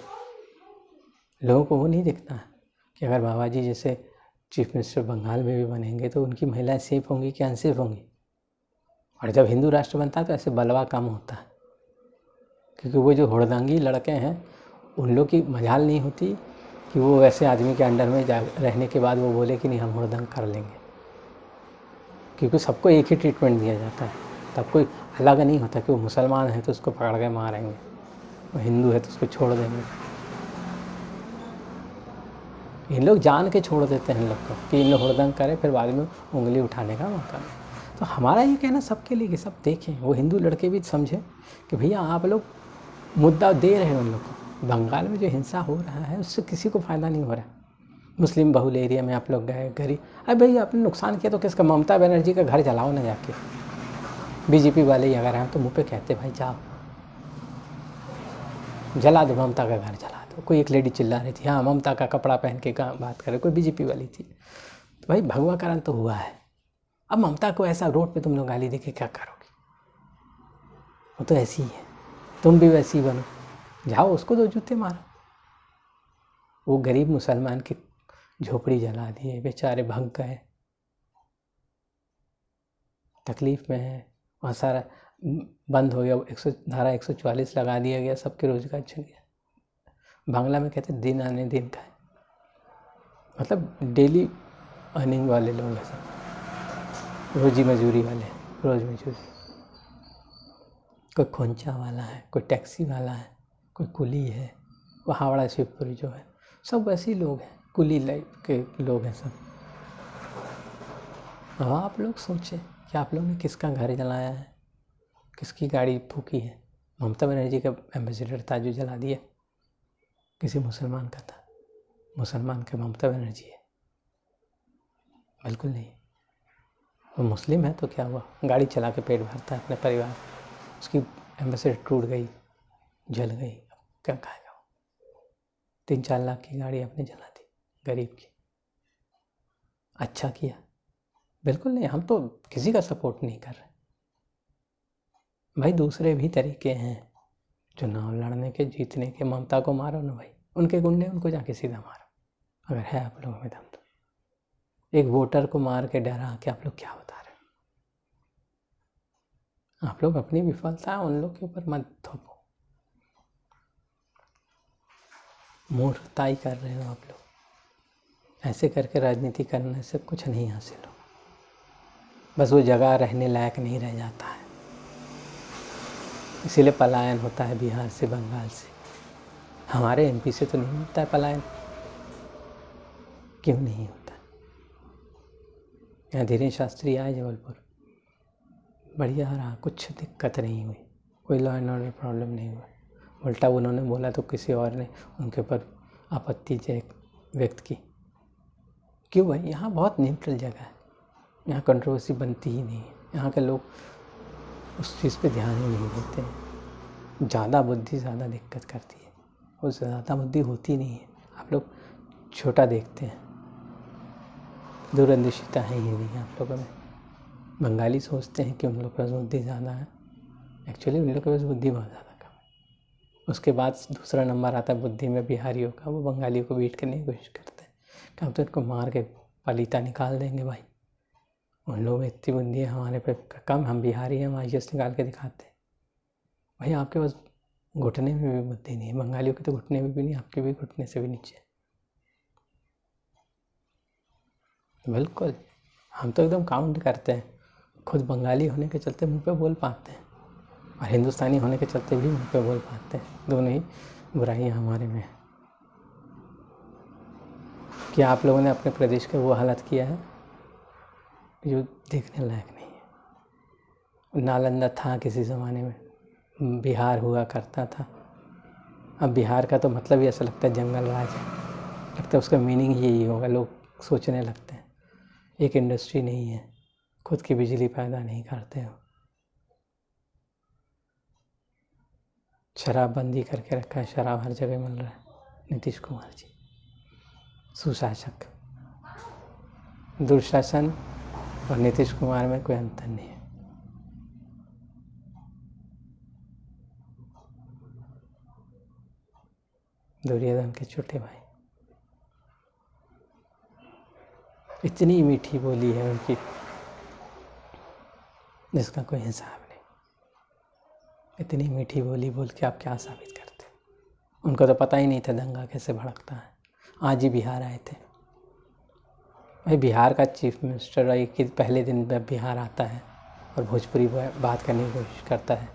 लोगों को वो नहीं दिखता कि अगर बाबा जी जैसे चीफ मिनिस्टर बंगाल में भी बनेंगे तो उनकी महिलाएं सेफ़ होंगी कि अनसेफ होंगी। और जब हिंदू राष्ट्र बनता है तो ऐसे बलवा कम होता है, क्योंकि वो जो हुड़दंगी लड़के हैं उन लोग की मजाल नहीं होती कि वो वैसे आदमी के अंडर में रहने के बाद वो बोले कि नहीं हम हुड़दंग कर लेंगे, क्योंकि सबको एक ही ट्रीटमेंट दिया जाता है। तब कोई अलग नहीं होता कि वो मुसलमान है तो उसको पकड़ के मारेंगे, वो हिंदू है तो उसको छोड़ देंगे। इन लोग जान के छोड़ देते हैं इन लोग को कि इन लोग हुड़दंग करें, फिर बाद में उंगली उठाने का मौका नहीं। तो हमारा ये कहना सबके लिए कि सब देखें, वो हिंदू लड़के भी समझें कि भैया आप लोग मुद्दा दे रहे हैं उन लोग को। बंगाल में जो हिंसा हो रहा है उससे किसी को फ़ायदा नहीं हो रहा है। मुस्लिम बहुल एरिया में आप लोग गए, गरीब, अरे भाई आपने नुकसान किया तो किसका, ममता बनर्जी का घर जलाओ ना जाके। बीजेपी वाले ही अगर हैं तो मुँह पे कहते भाई जाओ जला दो, ममता का घर जला दो। कोई एक लेडी चिल्ला रही थी, हाँ ममता का कपड़ा पहन के कहाँ बात करे, कोई बीजेपी वाली थी। तो भाई भगवाकरण तो हुआ है, अब ममता को ऐसा रोड पे तुम लोग गाली देके क्या करोगे, वो तो ऐसी ही है, तुम भी वैसी ही बनो, जाओ उसको दो जूते मारो। वो गरीब मुसलमान की झोपड़ी जला दिए, बेचारे भग गए, तकलीफ में है, वहाँ सारा बंद हो गया, धारा 144 लगा दिया गया, सबके रोजगार छिन गया। बांग्ला में कहते दिन आने दिन का है, मतलब डेली अर्निंग वाले लोग हैं सब, रोजी मजूरी वाले, रोज मजूरी। कोई खोंचा वाला है, कोई टैक्सी वाला है, कोई कुली है, वो हावड़ा शिवपुरी जो है, सब वैसे ही लोग हैं, कुली लाइफ के लोग हैं सब। अब आप लोग सोचें कि आप लोगों ने किसका घर जलाया है, किसकी गाड़ी फूकी है। ममता बनर्जी का एम्बेसडर था जो जला दिया, किसी मुसलमान का था, मुसलमान का ममता बनर्जी है? बिल्कुल नहीं। वो मुस्लिम है तो क्या हुआ, गाड़ी चला के पेट भरता है अपने परिवार, उसकी एम्बेसडर टूट गई, जल गई, अब क्या खाएगा वो? 3-4 लाख की गाड़ी आपने जला दी गरीब की, अच्छा किया? बिल्कुल नहीं। हम तो किसी का सपोर्ट नहीं कर रहे भाई, दूसरे भी तरीके हैं चुनाव लड़ने के, जीतने के। ममता को मारो ना भाई, उनके गुंडे उनको जाके सीधा मारो, अगर है आप लोगों में दम तो। एक वोटर को मार के डरा के आप लोग क्या बता रहे हो? आप लोग अपनी विफलता उन लोग के ऊपर मत थोपो, मूर्खताई कर रहे हो आप लोग। ऐसे करके राजनीति करने से कुछ नहीं हासिल हो, बस वो जगह रहने लायक नहीं रह जाता है, इसीलिए पलायन होता है बिहार से, बंगाल से। हमारे एमपी से तो नहीं होता है पलायन, क्यों नहीं होता? यहाँ धीरेन्द्र शास्त्री आए जबलपुर, बढ़िया रहा, कुछ दिक्कत नहीं हुई, कोई लॉ एंड ऑर्डर प्रॉब्लम नहीं हुआ। उल्टा उन्होंने बोला तो किसी और ने उनके ऊपर आपत्ति व्यक्त की। क्यों भाई? यहाँ बहुत न्यूट्रल जगह है, यहाँ कंट्रोवर्सी बनती ही नहीं है, यहाँ के लोग उस चीज़ पे ध्यान ही नहीं देते हैं। ज़्यादा बुद्धि ज़्यादा दिक्कत करती है, और ज़्यादा बुद्धि होती नहीं है, आप लोग छोटा देखते हैं, दूरंदेशिता है ही नहीं आप लोगों में। बंगाली सोचते हैं कि उन लोग के पास बुद्धि ज़्यादा है, एक्चुअली उन लोग के पास बुद्धि बहुत ज़्यादा कम है। उसके बाद दूसरा नंबर आता है बुद्धि में बिहारियों का, वो बंगालियों को बीट करने की कोशिश करते हैं कि हम तो इनको मार के पलीता निकाल देंगे। भाई उन लोगों में इतनी बुद्धि है, हमारे पे कम, हम बिहारी हैं, हम IAS निकाल के दिखाते हैं। भाई आपके पास घुटने में भी बुद्धि नहीं है, बंगालियों के तो घुटने में भी नहीं, आपके भी घुटने से भी नीचे। बिल्कुल, हम तो एकदम काउंट करते हैं, खुद बंगाली होने के चलते मुंह पे बोल पाते हैं, और हिंदुस्तानी होने के चलते भी मुंह पे बोल पाते हैं, दोनों ही बुराइयां हमारे में है। क्या आप लोगों ने अपने प्रदेश का वो हालत किया है जो देखने लायक नहीं है? नालंदा था किसी ज़माने में, बिहार हुआ करता था, अब बिहार का तो मतलब ही ऐसा लगता है जंगल राज है, लगता है उसका मीनिंग ही यही होगा, लोग सोचने लगते हैं। एक इंडस्ट्री नहीं है, खुद की बिजली पैदा नहीं करते हो, शराबबंदी करके रखा है, शराब हर जगह मिल रहा है। नीतीश कुमार जी सुशासक, दुशासन और नीतीश कुमार में कोई अंतर नहीं है। दुर्योधन के छोटे भाई, इतनी मीठी बोली है उनकी जिसका कोई हिसाब नहीं। इतनी मीठी बोली बोल के आप क्या साबित करते? उनको तो पता ही नहीं था दंगा कैसे भड़कता है, आज ही बिहार आए थे। भाई बिहार का चीफ मिनिस्टर रही कि पहले दिन बिहार आता है और भोजपुरी बात करने की कोशिश करता है,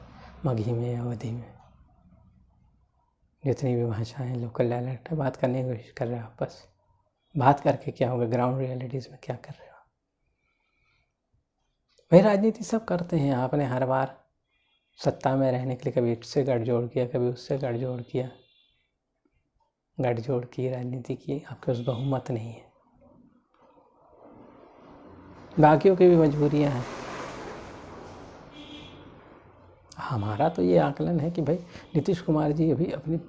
मगही में या अवधी में, जितनी भी भाषाएं लोकल डायलेक्ट है, बात करने की कोशिश कर रहे हो आप। बस बात करके क्या होगा, ग्राउंड रियलिटीज़ में क्या कर रहे हो? भाई राजनीति सब करते हैं, आपने हर बार सत्ता में रहने के लिए कभी इससे गठजोड़ किया, कभी उससे गठजोड़ किया, गठजोड़ की राजनीति की, आपके पास बहुमत नहीं है। बाकियों की भी मजबूरियां हैं। हमारा तो ये आकलन है कि भाई नीतीश कुमार जी अभी अपनी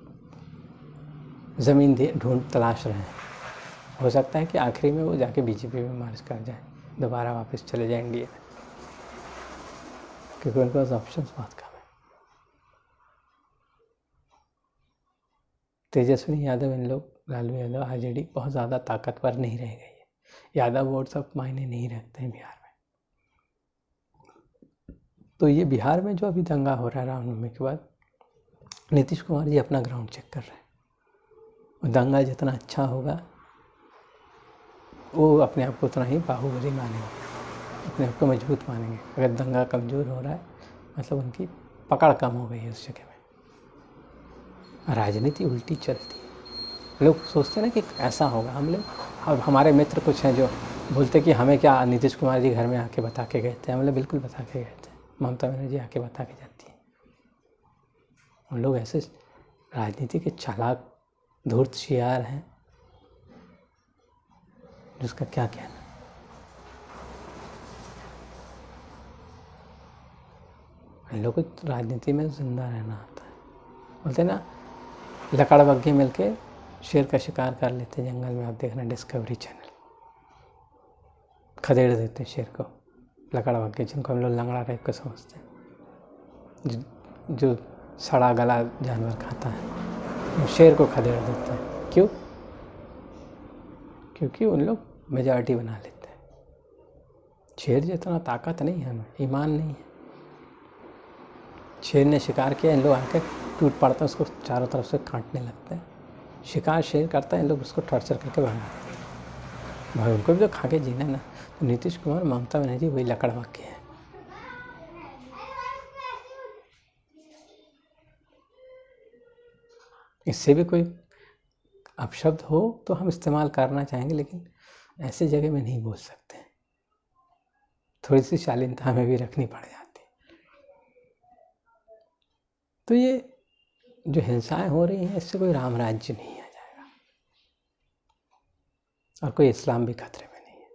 ज़मीन ढूंढ तलाश रहे हैं। हो सकता है कि आखिरी में वो जाके बीजेपी में मार्च कर जाए, दोबारा वापस चले जाए इंडिया में, क्योंकि उनके पास ऑप्शन बहुत कम है। तेजस्वी यादव, इन लोग, लालू यादव, आरजेडी बहुत ज़्यादा ताकतवर नहीं रह गई है। यादव वोट सब मायने नहीं रखते हैं बिहार में। तो ये बिहार में जो अभी दंगा हो रहा है रामनवमी के बाद, नीतीश कुमार जी अपना ग्राउंड चेक कर रहे हैं। और दंगा जितना अच्छा होगा वो अपने आप को उतना ही बाहुबली मानेंगे, अपने आप को मजबूत मानेंगे। अगर दंगा कमज़ोर हो रहा है मतलब उनकी पकड़ कम हो गई है उस जगह में। राजनीति उल्टी चलती है। लोग सोचते हैं ना कि ऐसा होगा, हम लोग, और हमारे मित्र कुछ हैं जो बोलते कि हमें क्या नीतीश कुमार जी घर में आके बता के गए थे। हम लोग बिल्कुल बता के गए थे, ममता बनर्जी आके बता के जाती है। उन लोग ऐसे राजनीति के चालाक धूर्त शियार हैं जिसका क्या कहना। इन लोगों को राजनीति में जिंदा रहना आता है। बोलते ना, लकड़ बग्घे मिलके शेर का शिकार कर लेते जंगल में। आप देखना डिस्कवरी चैनल, खदेड़ देते शेर को लकड़ बग्घे, जिनको हम लोग लंगड़ा टाइप का समझते हैं, जो सड़ा गला जानवर खाता है, वो शेर को खदेड़ देते हैं। क्यों? क्योंकि उन लोग मेजॉरिटी बना लेते हैं। शेर जितना ताकत नहीं है, हमें ईमान नहीं है। शेर ने शिकार किया, इन लोग आके टूट पड़ते हैं, उसको चारों तरफ से काटने लगते हैं। शिकार शेर करता है, इन लोग उसको टॉर्चर करके भगा देते हैं। भाई उनको भी तो खा के जीना है ना। तो नीतीश कुमार, ममता बनर्जी वही लकड़ बग्घे हैं। इससे भी कोई अपशब्द हो तो हम इस्तेमाल करना चाहेंगे, लेकिन ऐसे जगह में नहीं बोल सकते। थोड़ी सी शालीनता हमें भी रखनी पड़ जाती है। तो ये जो हिंसाएं हो रही हैं, इससे कोई राम राज्य नहीं आ जाएगा और कोई इस्लाम भी खतरे में नहीं है।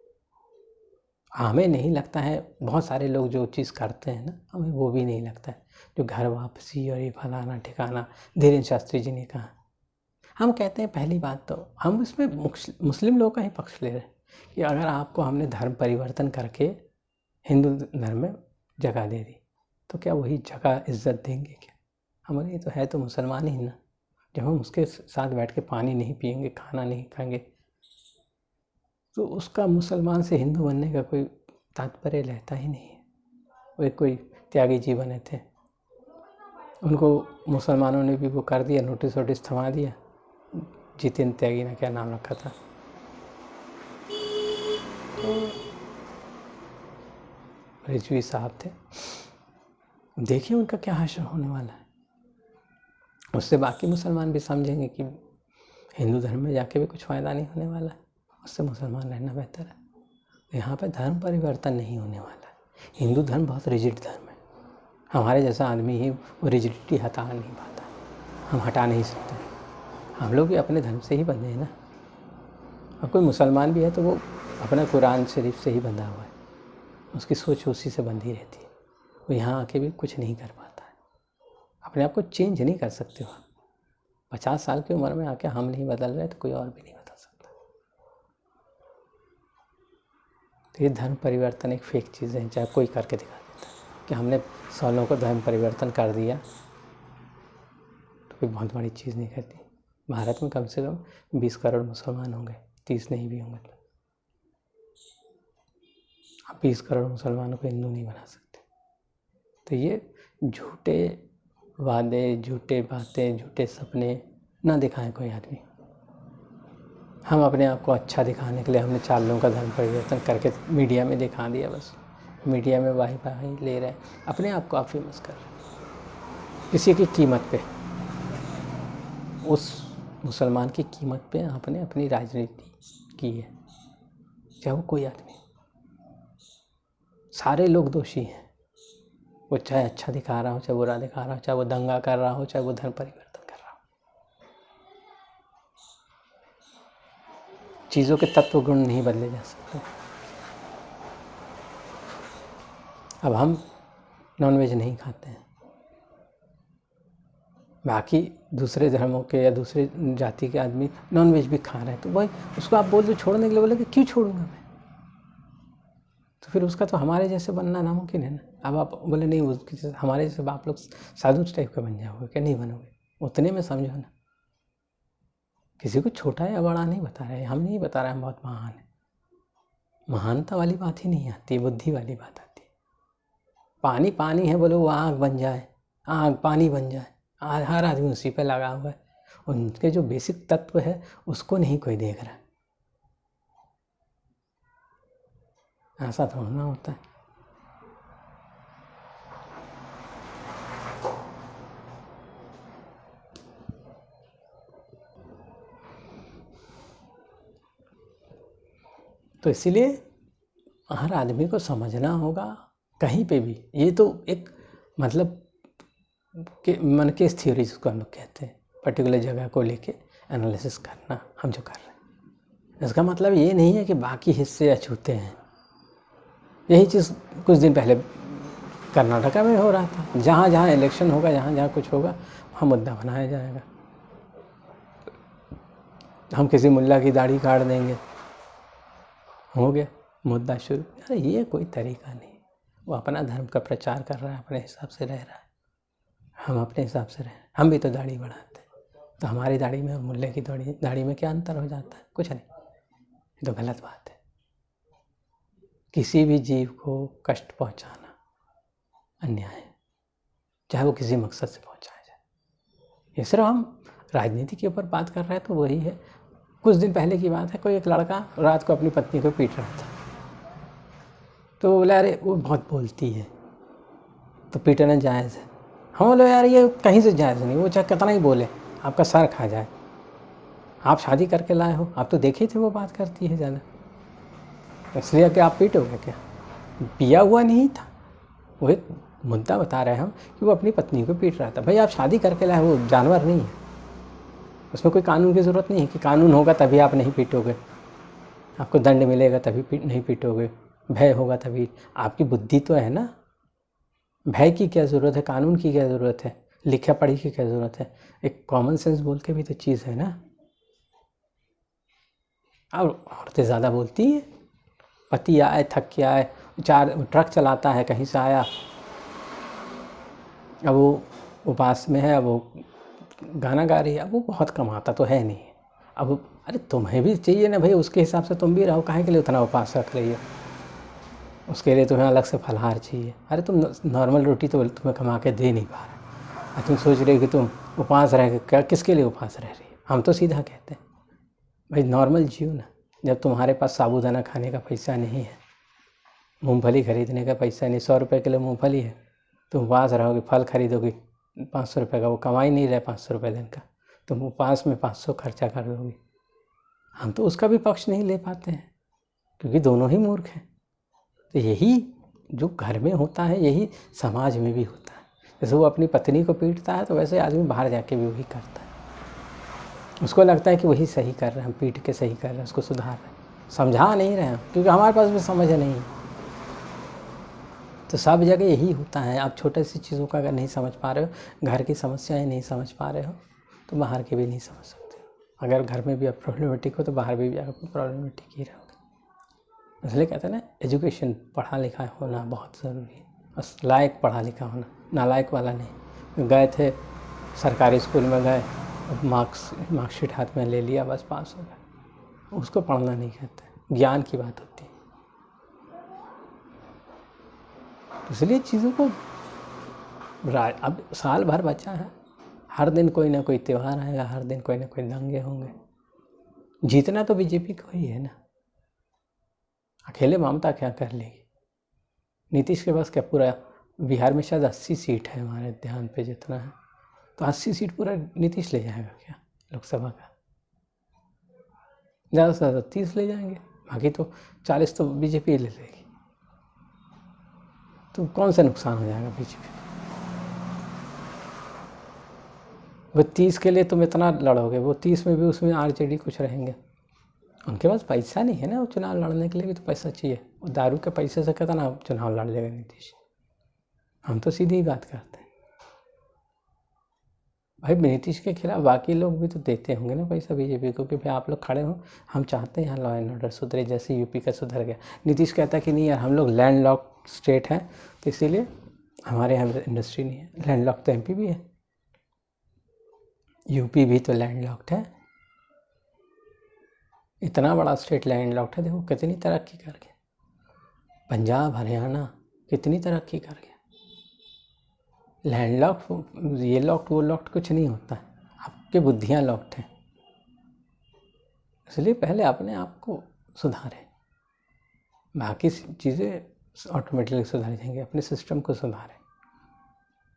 हमें नहीं लगता है, बहुत सारे लोग जो चीज़ करते हैं ना, हमें वो भी नहीं लगता है। जो घर वापसी और ये फलाना ठिकाना, धीरेन्द्र शास्त्री जी ने कहा। हम कहते हैं, पहली बात तो हम इसमें मुस्लिम लोगों का ही पक्ष ले रहे हैं कि अगर आपको हमने धर्म परिवर्तन करके हिंदू धर्म में जगह दे दी तो क्या वही जगह इज्जत देंगे क्या? हमारे तो है तो मुसलमान ही ना। जब हम उसके साथ बैठ के पानी नहीं पिएंगे, खाना नहीं खाएंगे, तो उसका मुसलमान से हिंदू बनने का कोई तात्पर्य रहता ही नहीं है। वे कोई त्यागी जी बने थे, उनको मुसलमानों ने भी वो कर दिया, नोटिस वोटिस थमा दिया। जितेन त्यागी ने क्या नाम रखा था, रिजवी साहब थे। देखिए उनका क्या हाशर होने वाला है। उससे बाकी मुसलमान भी समझेंगे कि हिंदू धर्म में जाके भी कुछ फ़ायदा नहीं होने वाला है, उससे मुसलमान रहना बेहतर है। यहाँ पर धर्म परिवर्तन नहीं होने वाला है। हिंदू धर्म बहुत रिजिड धर्म है। हमारे जैसा आदमी ही वो रिजिडिटी हटा नहीं पाता, हम हटा नहीं सकते। हम लोग भी अपने धर्म से ही बंधे हैं ना। अब कोई मुसलमान भी है तो वो अपना कुरान शरीफ से ही बंधा हुआ है, उसकी सोच उसी से बंधी रहती है। वो यहाँ आके भी कुछ नहीं कर पाता है, अपने आप को चेंज नहीं कर सकते हो। 50 साल की उम्र में आके हम नहीं बदल रहे तो कोई और भी नहीं बदल सकता। तो ये धर्म परिवर्तन एक फेक चीज़ है, चाहे कोई करके दिखा देता है कि हमने 100 लोगों को धर्म परिवर्तन कर दिया, तो कोई बहुत बड़ी चीज़ नहीं करती। भारत में कम से कम 20 करोड़ मुसलमान होंगे, 30 नहीं भी होंगे। आप 20 करोड़ मुसलमानों को हिंदू नहीं बना सकते। तो ये झूठे वादे, झूठे बातें, झूठे सपने ना दिखाएं कोई आदमी। हम अपने आप को अच्छा दिखाने के लिए हमने 4 लोगों का धर्म परिवर्तन करके मीडिया में दिखा दिया, बस मीडिया में वाही वाही ले रहे हैं, अपने आप को आप फेमस कर रहे हैं किसी की कीमत पे। उस मुसलमान की कीमत पे आपने अपनी राजनीति की है, चाहे वो कोई आदमी। सारे लोग दोषी हैं, वो चाहे अच्छा दिखा रहा हो, चाहे बुरा दिखा रहा हो, चाहे वो दंगा कर रहा हो, चाहे वो धर्म परिवर्तन कर रहा हो। चीज़ों के तत्व गुण नहीं बदले जा सकते। अब हम नॉनवेज नहीं खाते हैं, बाकी दूसरे धर्मों के या दूसरे जाति के आदमी नॉनवेज भी खा रहे हैं, तो भाई उसको आप बोल दो छोड़ने के लिए, बोले कि क्यों छोड़ूंगा मैं, तो फिर उसका तो हमारे जैसे बनना नामुमकिन है ना। अब आप बोले नहीं उसके जैसे हमारे जैसे आप लोग साधु टाइप का बन जाओगे, क्या नहीं बनोगे, उतने में समझो ना। किसी को छोटा या बड़ा नहीं बता रहे, हम नहीं बता रहे हम बहुत महान है, महानता वाली बात ही नहीं आती, बुद्धि वाली बात आती है। पानी पानी है, बोले वो आग बन जाए, आग पानी बन जाए, हर आदमी उसी पे लगा हुआ है, उनके जो बेसिक तत्व है उसको नहीं कोई देख रहा। ऐसा थोड़ा ना होता है। तो इसीलिए हर आदमी को समझना होगा कहीं पे भी। ये तो एक मतलब कि मन केस थ्योरी जिसको हम लोग कहते हैं, पर्टिकुलर जगह को लेके एनालिसिस करना, हम जो कर रहे हैं। इसका मतलब ये नहीं है कि बाकी हिस्से अछूते हैं। यही चीज़ कुछ दिन पहले कर्नाटका में हो रहा था, जहाँ जहाँ इलेक्शन होगा, जहाँ जहाँ कुछ होगा, वहाँ मुद्दा बनाया जाएगा। हम किसी मुल्ला की दाढ़ी काट देंगे, हो गया मुद्दा शुरू। अरे ये कोई तरीका नहीं। वो अपना धर्म का प्रचार कर रहा है, अपने हिसाब से रह रहा है, हम अपने हिसाब से रहें। हम भी तो दाढ़ी बढ़ाते हैं, तो हमारी दाढ़ी में और मुल्ले की दाढ़ी में क्या अंतर हो जाता है? कुछ नहीं। ये तो गलत बात है। किसी भी जीव को कष्ट पहुंचाना अन्याय है, चाहे वो किसी मकसद से पहुंचाया जाए। ये सिर्फ हम राजनीति के ऊपर बात कर रहे हैं तो वही है। कुछ दिन पहले की बात है, कोई एक लड़का रात को अपनी पत्नी को पीट रहा था, तो बोला अरे वो बहुत बोलती है तो पीटना जायज़ है। हम बोले यार ये कहीं से जायज़ नहीं, वो चाहे कितना ही बोले, आपका सर खा जाए। आप शादी करके लाए हो, आप तो देखे थे वो बात करती है ज़्यादा, इसलिए कि आप पीटोगे क्या? पिया हुआ नहीं था, वो एक मुद्दा बता रहे हैं हम कि वो अपनी पत्नी को पीट रहा था। भाई आप शादी करके लाए, वो जानवर नहीं है, उसमें कोई कानून की ज़रूरत नहीं है कि कानून होगा तभी आप नहीं पीटोगे, आपको दंड मिलेगा तभी नहीं पीटोगे, भय होगा तभी। आपकी बुद्धि तो है ना, भय की क्या ज़रूरत है, कानून की क्या ज़रूरत है, लिखा पढ़ी की क्या ज़रूरत है? एक कॉमन सेंस बोल के भी तो चीज़ है ना। और औरतें ज़्यादा बोलती हैं। पति आए थक के आए, ट्रक चलाता है, कहीं से आया, अब वो उपास में है, अब वो गाना गा रही है, अब वो बहुत कमाता तो है नहीं, अब अरे तुम्हें भी चाहिए ना भाई, उसके हिसाब से तुम भी रहो, काहे के लिए उतना उपास रख रही हो? उसके लिए तुम्हें अलग से फलाहार चाहिए। अरे तुम नॉर्मल रोटी तो तुम्हें कमा के दे नहीं पा रहे, तुम सोच रहे हो कि तुम उपवास रह क्या, किसके लिए उपवास रह रही है? हम तो सीधा कहते हैं भाई नॉर्मल जियो ना। जब तुम्हारे पास साबूदाना खाने का पैसा नहीं है, मूंगफली खरीदने का पैसा नहीं, 100 रुपये किलो मूंगफली है, तुम उपवास रहोगे, फल खरीदोगे 500 रुपये का, वो कमाई नहीं रहे 500 रुपये दिन का, तुम उपवास में 500 खर्चा कर दोगे। हम तो उसका भी पक्ष नहीं ले पाते हैं, क्योंकि दोनों ही मूर्ख हैं। तो यही जो घर में होता है यही समाज में भी होता है। जैसे वो अपनी पत्नी को पीटता है तो वैसे आदमी बाहर जाके भी वही करता है। उसको लगता है कि वही सही कर रहे हैं, हम पीट के सही कर रहे हैं, उसको सुधार रहे हैं, समझा नहीं रहे हैं, क्योंकि हमारे पास भी समझ नहीं। तो सब जगह यही होता है। आप छोटे सी चीज़ों का अगर नहीं समझ पा रहे हो, घर की समस्याएं नहीं समझ पा रहे हो, तो बाहर की भी नहीं समझ सकते। अगर घर में भी आप प्रॉब्लमेटिक हो तो बाहर भी आप प्रॉब्लमेटिक ही रहोगे। इसलिए कहते हैं ना, एजुकेशन, पढ़ा लिखा होना बहुत ज़रूरी है, बस लायक पढ़ा लिखा होना, नालायक वाला नहीं। गए थे सरकारी स्कूल में, गए मार्कशीट हाथ में ले लिया, बस पास हो गए, उसको पढ़ना नहीं कहते, ज्ञान की बात होती है। इसलिए चीज़ों को अब साल भर बचा है, हर दिन कोई ना कोई त्यौहार आएगा, हर दिन कोई ना कोई दंगे होंगे। जीतना तो बीजेपी को ही है ना, अकेले ममता क्या कर लेगी? नीतीश के पास क्या, पूरा बिहार में शायद 80 सीट है हमारे ध्यान पे जितना है, तो 80 सीट पूरा नीतीश ले जाएगा क्या लोकसभा का? ज़्यादा से ज़्यादा 30 ले जाएंगे, बाकी तो 40 तो बीजेपी ले लेगी। तो कौन सा नुकसान हो जाएगा बीजेपी को? वो 30 के लिए तुम इतना लड़ोगे, वो 30 में भी उसमें आरजेडी कुछ रहेंगे, उनके पास पैसा नहीं है ना, वो चुनाव लड़ने के लिए भी तो पैसा चाहिए। वो दारू के पैसे से कहता ना चुनाव लड़ लेगा नीतीश। हम तो सीधी ही बात करते हैं भाई, नीतीश के खिलाफ बाकी लोग भी तो देते होंगे ना पैसा बीजेपी को कि भाई आप लोग खड़े हो, हम चाहते हैं यहाँ लॉ एंड ऑर्डर सुधरे, जैसे यूपी का सुधर गया। नीतीश कहता है कि नहीं यार हम लोग लैंड लॉक स्टेट हैं, तो इसीलिए हमारे यहाँ इंडस्ट्री नहीं है। लैंड लॉक तो एमपी भी है, यूपी भी तो लैंड लॉक्ड है। इतना बड़ा स्टेट लैंड लॉक्ड है, देखो कितनी तरक्की कर गया। पंजाब हरियाणा कितनी तरक्की कर गया। लैंड लॉक्ड, ये लॉक्ड वो लॉक्ड कुछ नहीं होता है, आपके बुद्धियाँ लॉक्ड हैं। इसलिए पहले अपने आप को सुधारें, बाकी चीज़ें ऑटोमेटिकली सुधर जाएंगी। अपने सिस्टम को सुधारें,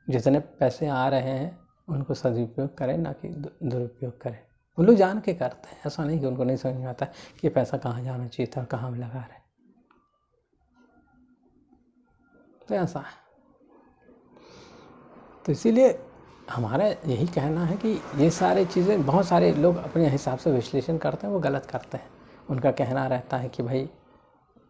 जितने पैसे आ रहे हैं उनको सदुपयोग करें, ना कि दुरुपयोग करें। उन लोग जान के करते हैं, ऐसा नहीं कि उनको नहीं समझ में आता कि ये पैसा कहाँ जाना चाहिए था और कहाँ हम लगा रहे हैं, तो ऐसा है। तो इसीलिए हमारा यही कहना है कि ये सारी चीज़ें, बहुत सारे लोग अपने हिसाब से विश्लेषण करते हैं, वो गलत करते हैं। उनका कहना रहता है कि भाई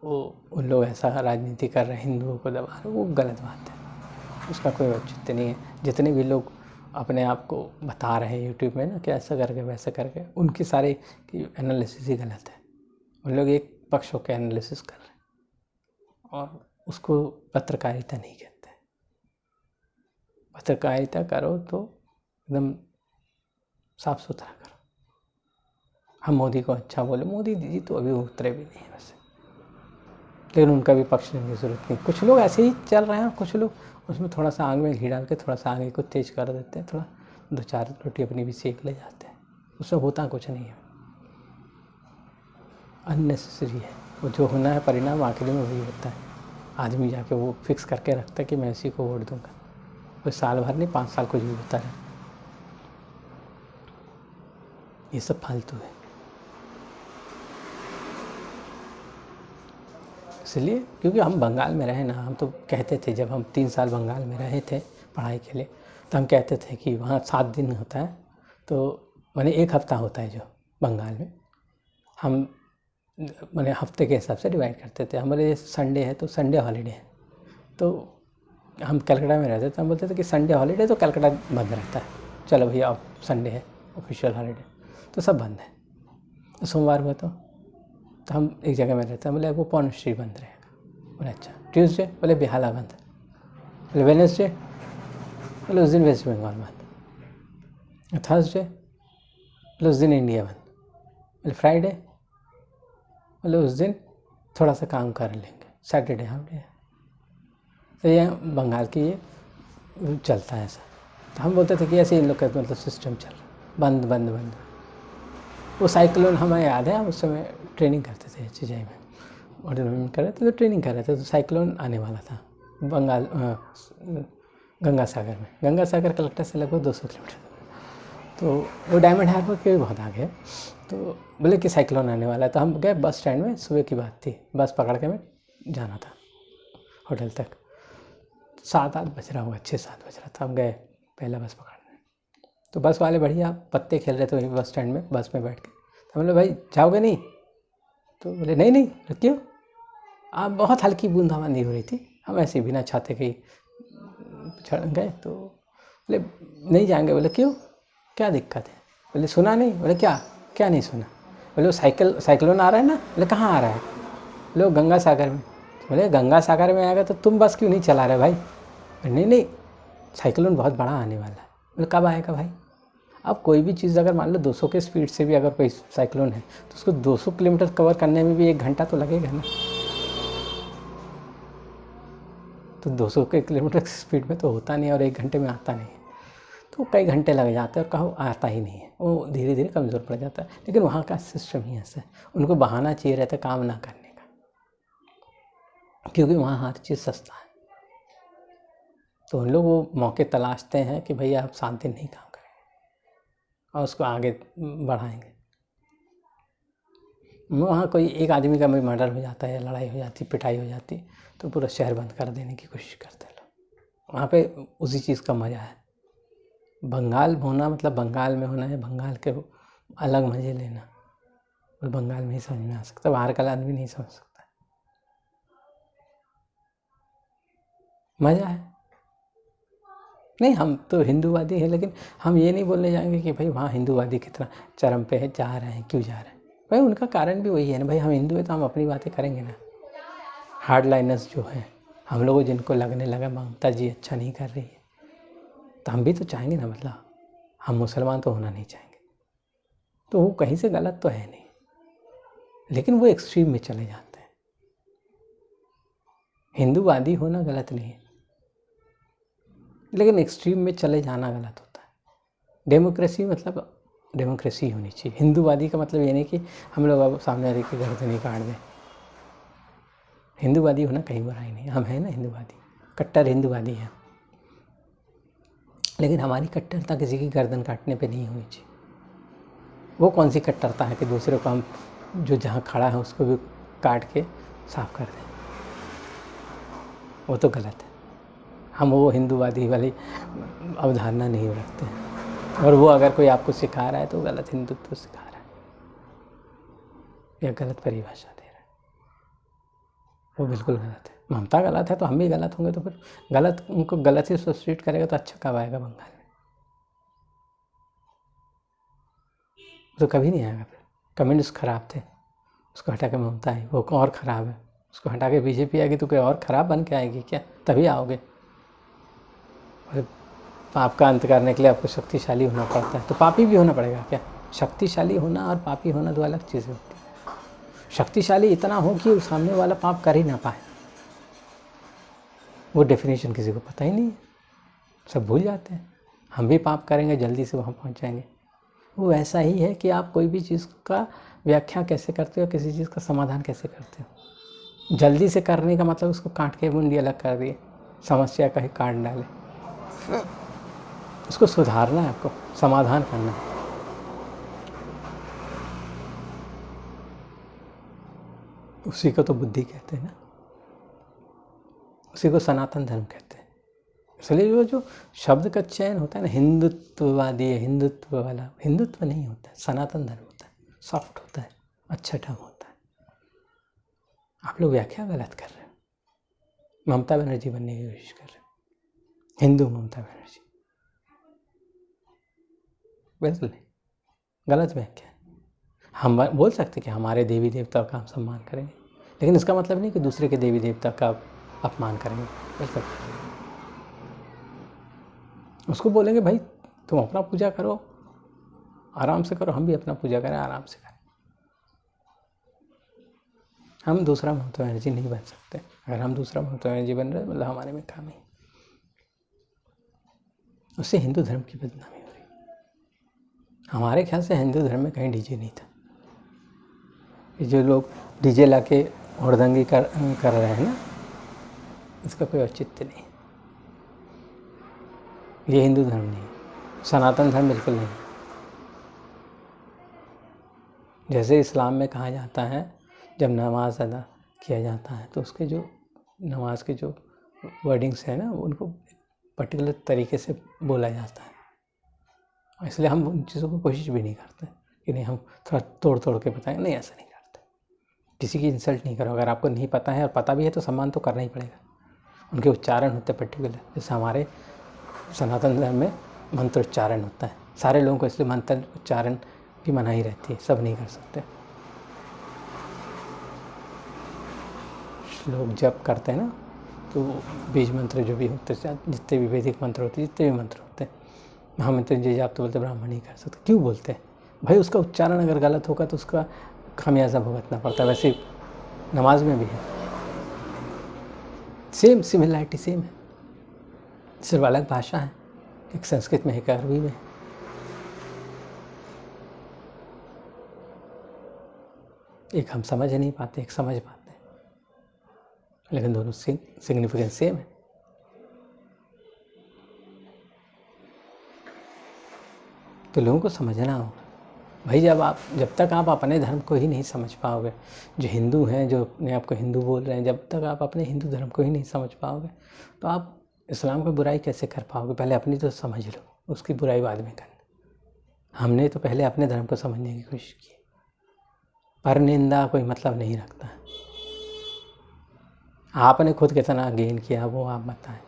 वो उन लोग ऐसा राजनीति कर रहे हैं, हिंदुओं को दबा रहे, वो गलत बात है, उसका कोई औचित्य नहीं है। जितने भी लोग अपने आप को बता रहे हैं यूट्यूब में ना कि ऐसा करके वैसा करके, उनकी सारी की एनालिसिस ही गलत है। उन लोग एक पक्ष होकर एनालिसिस कर रहे हैं और उसको पत्रकारिता नहीं कहते। पत्रकारिता करो तो एकदम साफ सुथरा करो। हम मोदी को अच्छा बोले, मोदी जी तो अभी उतरे भी नहीं है वैसे, लेकिन उनका भी पक्ष लेने की ज़रूरत नहीं। कुछ लोग ऐसे ही चल रहे हैं, कुछ लोग उसमें थोड़ा सा आग में घी डाल के थोड़ा सा आगे को तेज कर देते हैं, थोड़ा 2-4 रोटी अपनी भी सेक ले जाते हैं, उससे होता कुछ नहीं है, अननेसेसरी है। वो जो होना है परिणाम आखिरी में वही होता है। आदमी जाके वो फिक्स करके रखता है कि मैं इसी को वोट दूंगा, कोई साल भर नहीं 5 साल कुछ भी होता रहे, ये सब फालतू है। इसलिए क्योंकि हम बंगाल में रहे ना, हम तो कहते थे जब हम 3 साल बंगाल में रहे थे पढ़ाई के लिए, तो हम कहते थे कि वहाँ 7 दिन होता है, तो माने 1 हफ्ता होता है जो बंगाल में, हम माने हफ्ते के हिसाब से डिवाइड करते थे। हमारे संडे है तो संडे हॉलीडे है, तो हम कलकत्ता में रहते थे, हम बोलते थे कि संडे हॉलीडे तो कलकत्ता बंद रहता है, चलो भैया अब संडे है ऑफिशियल हॉलीडे, तो सब बंद है। तो सोमवार को तो हम एक जगह में रहते हैं, बोले वो पौर्णश्री बंद रहेगा, बोले अच्छा। ट्यूसडे बोले बेहाला बंद, बोले वेडनेसडे बोले उस दिन वेस्ट बंगाल बंद, थर्सडे बोले उस दिन इंडिया बंद, बोले फ्राइडे बोले उस दिन थोड़ा सा काम कर लेंगे, सैटरडे हॉलीडे। तो ये बंगाल की ये चलता है ऐसा। तो हम बोलते थे कि ऐसे इन लोग का मतलब सिस्टम चल रहा, बंद बंद बंद। वो साइक्लोन हमें याद है, हम उस समय ट्रेनिंग करते थे HCI में, ऑर्डिनरी कर रहे थे तो ट्रेनिंग कर रहे थे, तो साइक्लोन आने वाला था बंगाल गंगा सागर में। गंगा सागर कलकत्ता से लगभग 200 किलोमीटर, तो वो डायमंड हार्बर के भी बहुत आगे है। तो बोले कि साइक्लोन आने वाला है, तो हम गए बस स्टैंड में, सुबह की बात थी, बस पकड़ के हमें जाना था होटल तक। 7-8 बज रहा होगा, 6-7 बज रहा था, हम गए पहला बस पकड़ने। तो बस वाले बढ़िया पत्ते खेल रहे थे वहीं बस स्टैंड में, बस में बैठ के। तो बोले भाई जाओगे नहीं? तो बोले नहीं नहीं, क्यों? आप बहुत हल्की बूंदाबांदी हो रही थी, हम ऐसे बिना छाते के चढ़ गए। तो बोले नहीं जाएंगे। बोले क्यों, क्या दिक्कत है? बोले सुना नहीं? बोले क्या क्या नहीं सुना? बोले वो साइक्लोन आ रहा है ना। बोले कहाँ आ रहा है? बोले गंगा सागर में। बोले गंगा सागर में आएगा तो तुम बस क्यों नहीं चला रहे भाई? नहीं नहीं, साइक्लोन बहुत बड़ा आने वाला है। बोले कब आएगा भाई? अब कोई भी चीज़ अगर मान लो 200 के स्पीड से भी अगर कोई साइक्लोन है तो उसको 200 किलोमीटर कवर करने में भी 1 घंटा तो लगेगा ना। तो 200 के किलोमीटर की स्पीड में तो होता नहीं और 1 घंटे में आता नहीं है, तो कई घंटे लग जाते हैं और कहो आता ही नहीं है, वो धीरे धीरे कमज़ोर पड़ जाता है। लेकिन वहाँ का सिस्टम ही ऐसा है, उनको बहाना चाहिए रहता है काम ना करने का, क्योंकि वहाँ हर चीज़ सस्ता है। तो उन लोग वो मौके तलाशते हैं कि भैया आप 7 दिन नहीं काम और उसको आगे बढ़ाएंगे। वहाँ कोई एक आदमी का भी मर्डर हो जाता है या लड़ाई हो जाती, पिटाई हो जाती, तो पूरा शहर बंद कर देने की कोशिश करते हैं लोग। वहाँ पे उसी चीज़ का मज़ा है। बंगाल होना मतलब बंगाल में होना है, बंगाल के अलग मज़े लेना। वो बंगाल में ही समझ में आ सकता, बाहर का आदमी नहीं समझ सकता। मज़ा है। नहीं, हम तो हिंदूवादी हैं, लेकिन हम ये नहीं बोलने जाएंगे कि भाई वहाँ हिंदूवादी कितना चरम पे है, जा रहे हैं, क्यों जा रहे हैं। भाई उनका कारण भी वही है ना, भाई हम हिंदू हैं तो हम अपनी बातें करेंगे ना। हार्ड लाइनर्स जो हैं, हम लोगों जिनको लगने लगा ममता जी अच्छा नहीं कर रही है, तो हम भी तो चाहेंगे ना, मतलब हम मुसलमान तो होना नहीं चाहेंगे। तो वो कहीं से गलत तो है नहीं, लेकिन वो एक्सट्रीम में चले जाते हैं। हिंदूवादी होना गलत नहीं है, लेकिन एक्सट्रीम में चले जाना गलत होता है। डेमोक्रेसी मतलब डेमोक्रेसी होनी चाहिए। हिंदूवादी का मतलब ये नहीं कि हम लोग अब सामने वाले की गर्दन ही काट दें। हिंदूवादी होना कहीं बुराई नहीं, हम हैं ना हिंदूवादी, कट्टर हिंदूवादी हैं, लेकिन हमारी कट्टरता किसी की गर्दन काटने पे नहीं होनी चाहिए। वो कौन सी कट्टरता है कि दूसरे को हम जो जहाँ खड़ा है उसको भी काट के साफ कर दें, वो तो गलत है। हम वो हिंदूवादी वाली अवधारणा नहीं रखते हैं, और वो अगर कोई आपको सिखा रहा है तो गलत हिंदुत्व सिखा रहा है या गलत परिभाषा दे रहा है, वो बिल्कुल गलत है। ममता गलत है तो हम भी गलत होंगे, तो फिर गलत उनको गलत ही सब्स्टिट्यूट करेगा तो अच्छा कब आएगा बंगाल में? तो कभी नहीं आएगा। फिर कम्युनिस्ट खराब थे, उसको हटा के ममता आई, वो और ख़राब है, उसको हटा के बीजेपी आएगी तो कोई और ख़राब बन के आएगी क्या? तभी आओगे। पाप का अंत करने के लिए आपको शक्तिशाली होना पड़ता है, तो पापी भी होना पड़ेगा क्या? शक्तिशाली होना और पापी होना दो अलग चीज़ें होती है। शक्तिशाली इतना हो कि सामने वाला पाप कर ही ना पाए, वो डेफिनेशन किसी को पता ही नहीं है, सब भूल जाते हैं। हम भी पाप करेंगे, जल्दी से वहाँ पहुँच जाएंगे। वो ऐसा ही है कि आप कोई भी चीज़ का व्याख्या कैसे करते हो, किसी चीज़ का समाधान कैसे करते हो। जल्दी से करने का मतलब उसको काट के मुंडी अलग कर दिए, समस्या का ही काट डाले। उसको सुधारना है, आपको समाधान करना है। उसी को तो बुद्धि कहते हैं ना, उसी को सनातन धर्म कहते हैं। इसलिए वो जो शब्द का चयन होता है ना, हिंदुत्ववादी है, हिंदुत्व वाला, हिंदुत्व नहीं होता है, सनातन धर्म होता है, सॉफ्ट होता है, अच्छा ढंग होता है। आप लोग व्याख्या गलत कर रहे हो, ममता बनर्जी बनने की कोशिश कर रहे हो, हिंदू ममता बनर्जी, बिल्कुल नहीं, गलत व्याख्या है। हम बोल सकते कि हमारे देवी देवता का हम सम्मान करेंगे, लेकिन इसका मतलब नहीं कि दूसरे के देवी देवता का अपमान करेंगे। बिल्कुल उसको बोलेंगे भाई तुम अपना पूजा करो, आराम से करो, हम भी अपना पूजा करें, आराम से करें। हम दूसरा ममता बनर्जी नहीं बन सकते। अगर हम दूसरा ममता बनर्जी बन रहे मतलब हमारे में खामी, उससे हिंदू धर्म की बदनामी हो रही। हमारे ख्याल से हिंदू धर्म में कहीं डीजे नहीं था। ये जो लोग डीजे ला के हुड़दंगी कर रहे हैं ना, इसका कोई औचित्य नहीं। ये हिंदू धर्म नहीं है, सनातन धर्म बिल्कुल नहीं। जैसे इस्लाम में कहा जाता है जब नमाज अदा किया जाता है तो उसके जो नमाज के जो वर्डिंग्स हैं ना, उनको पर्टिकुलर तरीके से बोला जाता है। इसलिए हम उन चीज़ों को कोशिश भी नहीं करते कि नहीं हम थोड़ा तोड़ तोड़ के बताएं, नहीं, ऐसा नहीं करते। किसी की इंसल्ट नहीं करो। अगर आपको नहीं पता है और पता भी है तो सम्मान तो करना ही पड़ेगा। उनके उच्चारण होते हैं पर्टिकुलर, जैसे हमारे सनातन धर्म में मंत्रोच्चारण होता है। सारे लोगों को इसलिए मंत्र उच्चारण की मनाही रहती है, सब नहीं कर सकते। लोग जप करते हैं ना, तो बीज मंत्र जो भी होते हैं, जितने भी वैदिक मंत्र होते हैं, जितने भी मंत्र होते हैं, महामंत्र आप तो बोलते ब्राह्मण नहीं कर सकते। क्यों बोलते हैं भाई? उसका उच्चारण अगर गलत होगा तो उसका खामियाजा भुगतना पड़ता है। वैसे नमाज में भी है, सेम सिमिलरिटी सेम है, सिर्फ अलग भाषा है, एक संस्कृत में है, एक अरबी में। एक हम समझ नहीं पाते, एक समझ पाते हैं, लेकिन दोनों सिग्निफिकेंस सेम है। तो लोगों को समझना होगा भाई। जब तक आप अपने धर्म को ही नहीं समझ पाओगे, जो हिंदू हैं, जो अपने आप को हिंदू बोल रहे हैं, जब तक आप अपने हिंदू धर्म को ही नहीं समझ पाओगे तो आप इस्लाम की बुराई कैसे कर पाओगे? पहले अपनी तो समझ लो, उसकी बुराई बाद में करना। हमने तो पहले अपने धर्म को समझने की कोशिश की। पर निंदा कोई मतलब नहीं रखता है। आपने खुद कितना गेन किया वो आप बताएं।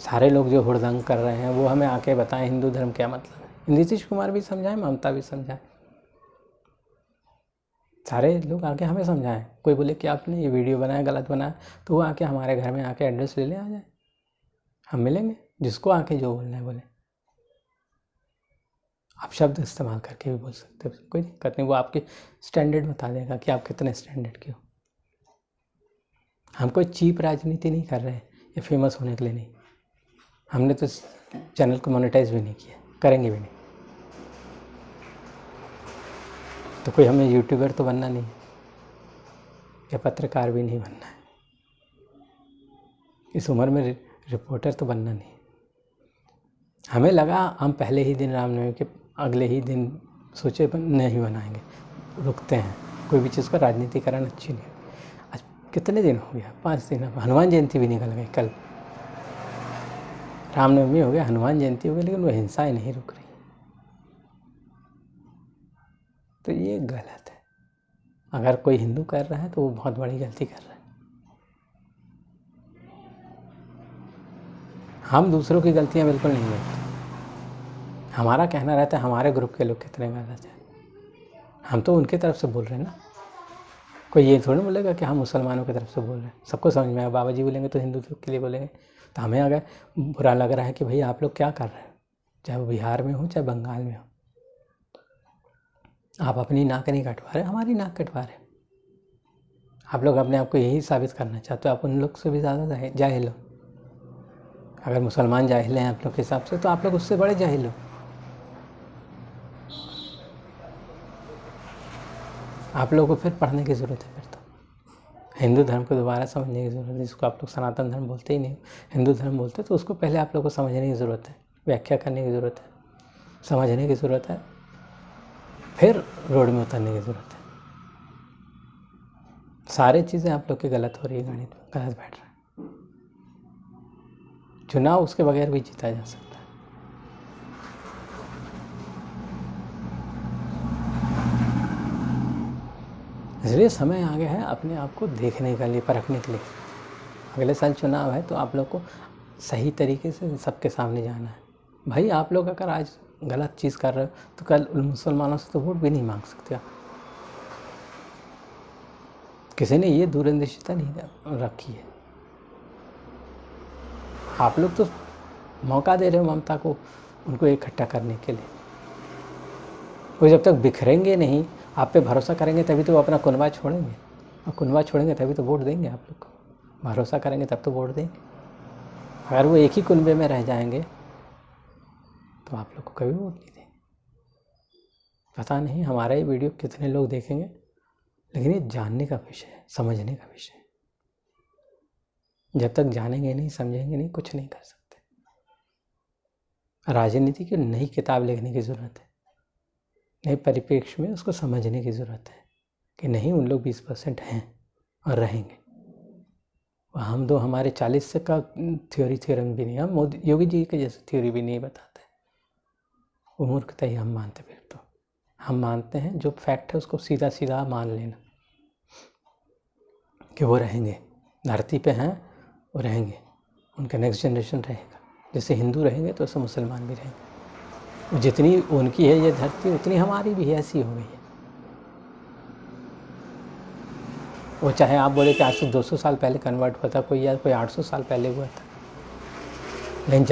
सारे लोग जो हुड़दंग कर रहे हैं वो हमें आके बताएं हिंदू धर्म क्या मतलब है। नीतीश कुमार भी समझाएं, ममता भी समझाएं, सारे लोग आके हमें समझाएं। कोई बोले कि आपने ये वीडियो बनाया गलत बनाया, तो वो आके हमारे घर में आके एड्रेस ले ले, आ जाए, हम मिलेंगे। जिसको आके जो बोलना है बोले। आप शब्द इस्तेमाल करके भी बोल सकते हो, कोई दिक्कत नहीं। वो आपके स्टैंडर्ड बता देगा कि आप कितने स्टैंडर्ड के हो। हम कोई चीप राजनीति नहीं कर रहे हैं या फेमस होने के लिए नहीं। हमने तो चैनल को मोनेटाइज भी नहीं किया, करेंगे भी नहीं। तो कोई हमें यूट्यूबर तो बनना नहीं है या पत्रकार भी नहीं बनना है। इस उम्र में रिपोर्टर तो बनना नहीं। हमें लगा हम पहले ही दिन रामनवमी के अगले ही दिन सोचे नहीं बनाएंगे, रुकते हैं। कोई भी चीज़ का राजनीतिकरण अच्छी नहीं। आज कितने दिन हो गया, 5 दिन। अब हनुमान जयंती भी निकल गई, कल रामनवमी हो गया, हनुमान जयंती हो गई, लेकिन वो हिंसा ही नहीं रुक रही। तो ये गलत है। अगर कोई हिंदू कर रहा है तो वो बहुत बड़ी गलती कर रहा है। हम दूसरों की गलतियां बिल्कुल नहीं देखते। हमारा कहना रहता है हमारे ग्रुप के लोग कितने गलत हैं, हम तो उनकी तरफ से बोल रहे हैं ना। कोई ये थोड़ी बोलेगा कि हम मुसलमानों की तरफ से बोल रहे हैं। सबको समझ में आएगा। बाबा जी बोलेंगे तो हिंदू के लिए बोलेंगे। तो हमें अगर बुरा लग रहा है कि भाई आप लोग क्या कर रहे हो, चाहे वो बिहार में हो चाहे बंगाल में हो, आप अपनी नाक नहीं कटवा रहे, हमारी नाक कटवा रहे। आप लोग अपने आप को यही साबित करना चाहते हो आप उन लोग से भी ज़्यादा जाहिल हो। अगर मुसलमान जाहिल हैं आप लोग के हिसाब से, तो आप लोग उससे बड़े जाहिल हो। आप लोगों को फिर पढ़ने की ज़रूरत है। फिर तो हिंदू धर्म को दोबारा समझने की ज़रूरत है। जिसको आप लोग सनातन धर्म बोलते ही नहीं, हिंदू धर्म बोलते, तो उसको पहले आप लोग को समझने की ज़रूरत है, व्याख्या करने की ज़रूरत है, समझने की ज़रूरत है, फिर रोड में उतरने की ज़रूरत है। सारी चीज़ें आप लोग की गलत हो रही है, गणित गलत बैठ रहा है। चुनाव उसके बगैर भी जीता जा सकता है। इसलिए समय आ गया है अपने आप को देखने के लिए, परखने के लिए। अगले साल चुनाव है तो आप लोग को सही तरीके से सबके सामने जाना है। भाई आप लोग अगर आज गलत चीज़ कर रहे हो तो कल मुसलमानों से तो वोट भी नहीं मांग सकते आप। किसी ने ये दूरंदेशिता नहीं रखी है। आप लोग तो मौका दे रहे हो ममता को, उनको इकट्ठा करने के लिए। वो जब तक बिखरेंगे नहीं, आप पे भरोसा करेंगे तभी तो वो अपना कुनबा छोड़ेंगे, और कुनबा छोड़ेंगे तभी तो वोट देंगे आप लोग को। भरोसा करेंगे तब तो वोट देंगे। अगर वो एक ही कुनबे में रह जाएंगे तो आप लोग को कभी वोट नहीं देंगे। पता नहीं हमारा ये वीडियो कितने लोग देखेंगे, लेकिन ये जानने का विषय है, समझने का विषय है। जब तक जानेंगे नहीं, समझेंगे नहीं, कुछ नहीं कर सकते। राजनीति की नई किताब लिखने की ज़रूरत है, नए परिप्रेक्ष्य में उसको समझने की ज़रूरत है कि नहीं उन लोग 20% हैं और रहेंगे। हम दो हमारे 40 से का थ्योरम भी नहीं, हम योगी जी के जैसे थ्योरी भी नहीं बताते। वो मूर्खता ही हम मानते। फिर तो हम मानते हैं जो फैक्ट है उसको सीधा सीधा मान लेना कि वो रहेंगे, धरती पे हैं वो रहेंगे, उनका नेक्स्ट जनरेशन रहेगा। जैसे हिंदू रहेंगे तो वैसे मुसलमान भी रहेंगे। जितनी उनकी है ये धरती उतनी हमारी भी है, ऐसी हो गई है। वो चाहे आप बोले कि आज से 200 साल पहले कन्वर्ट हुआ था कोई, या कोई 800 साल पहले हुआ था, लेकिन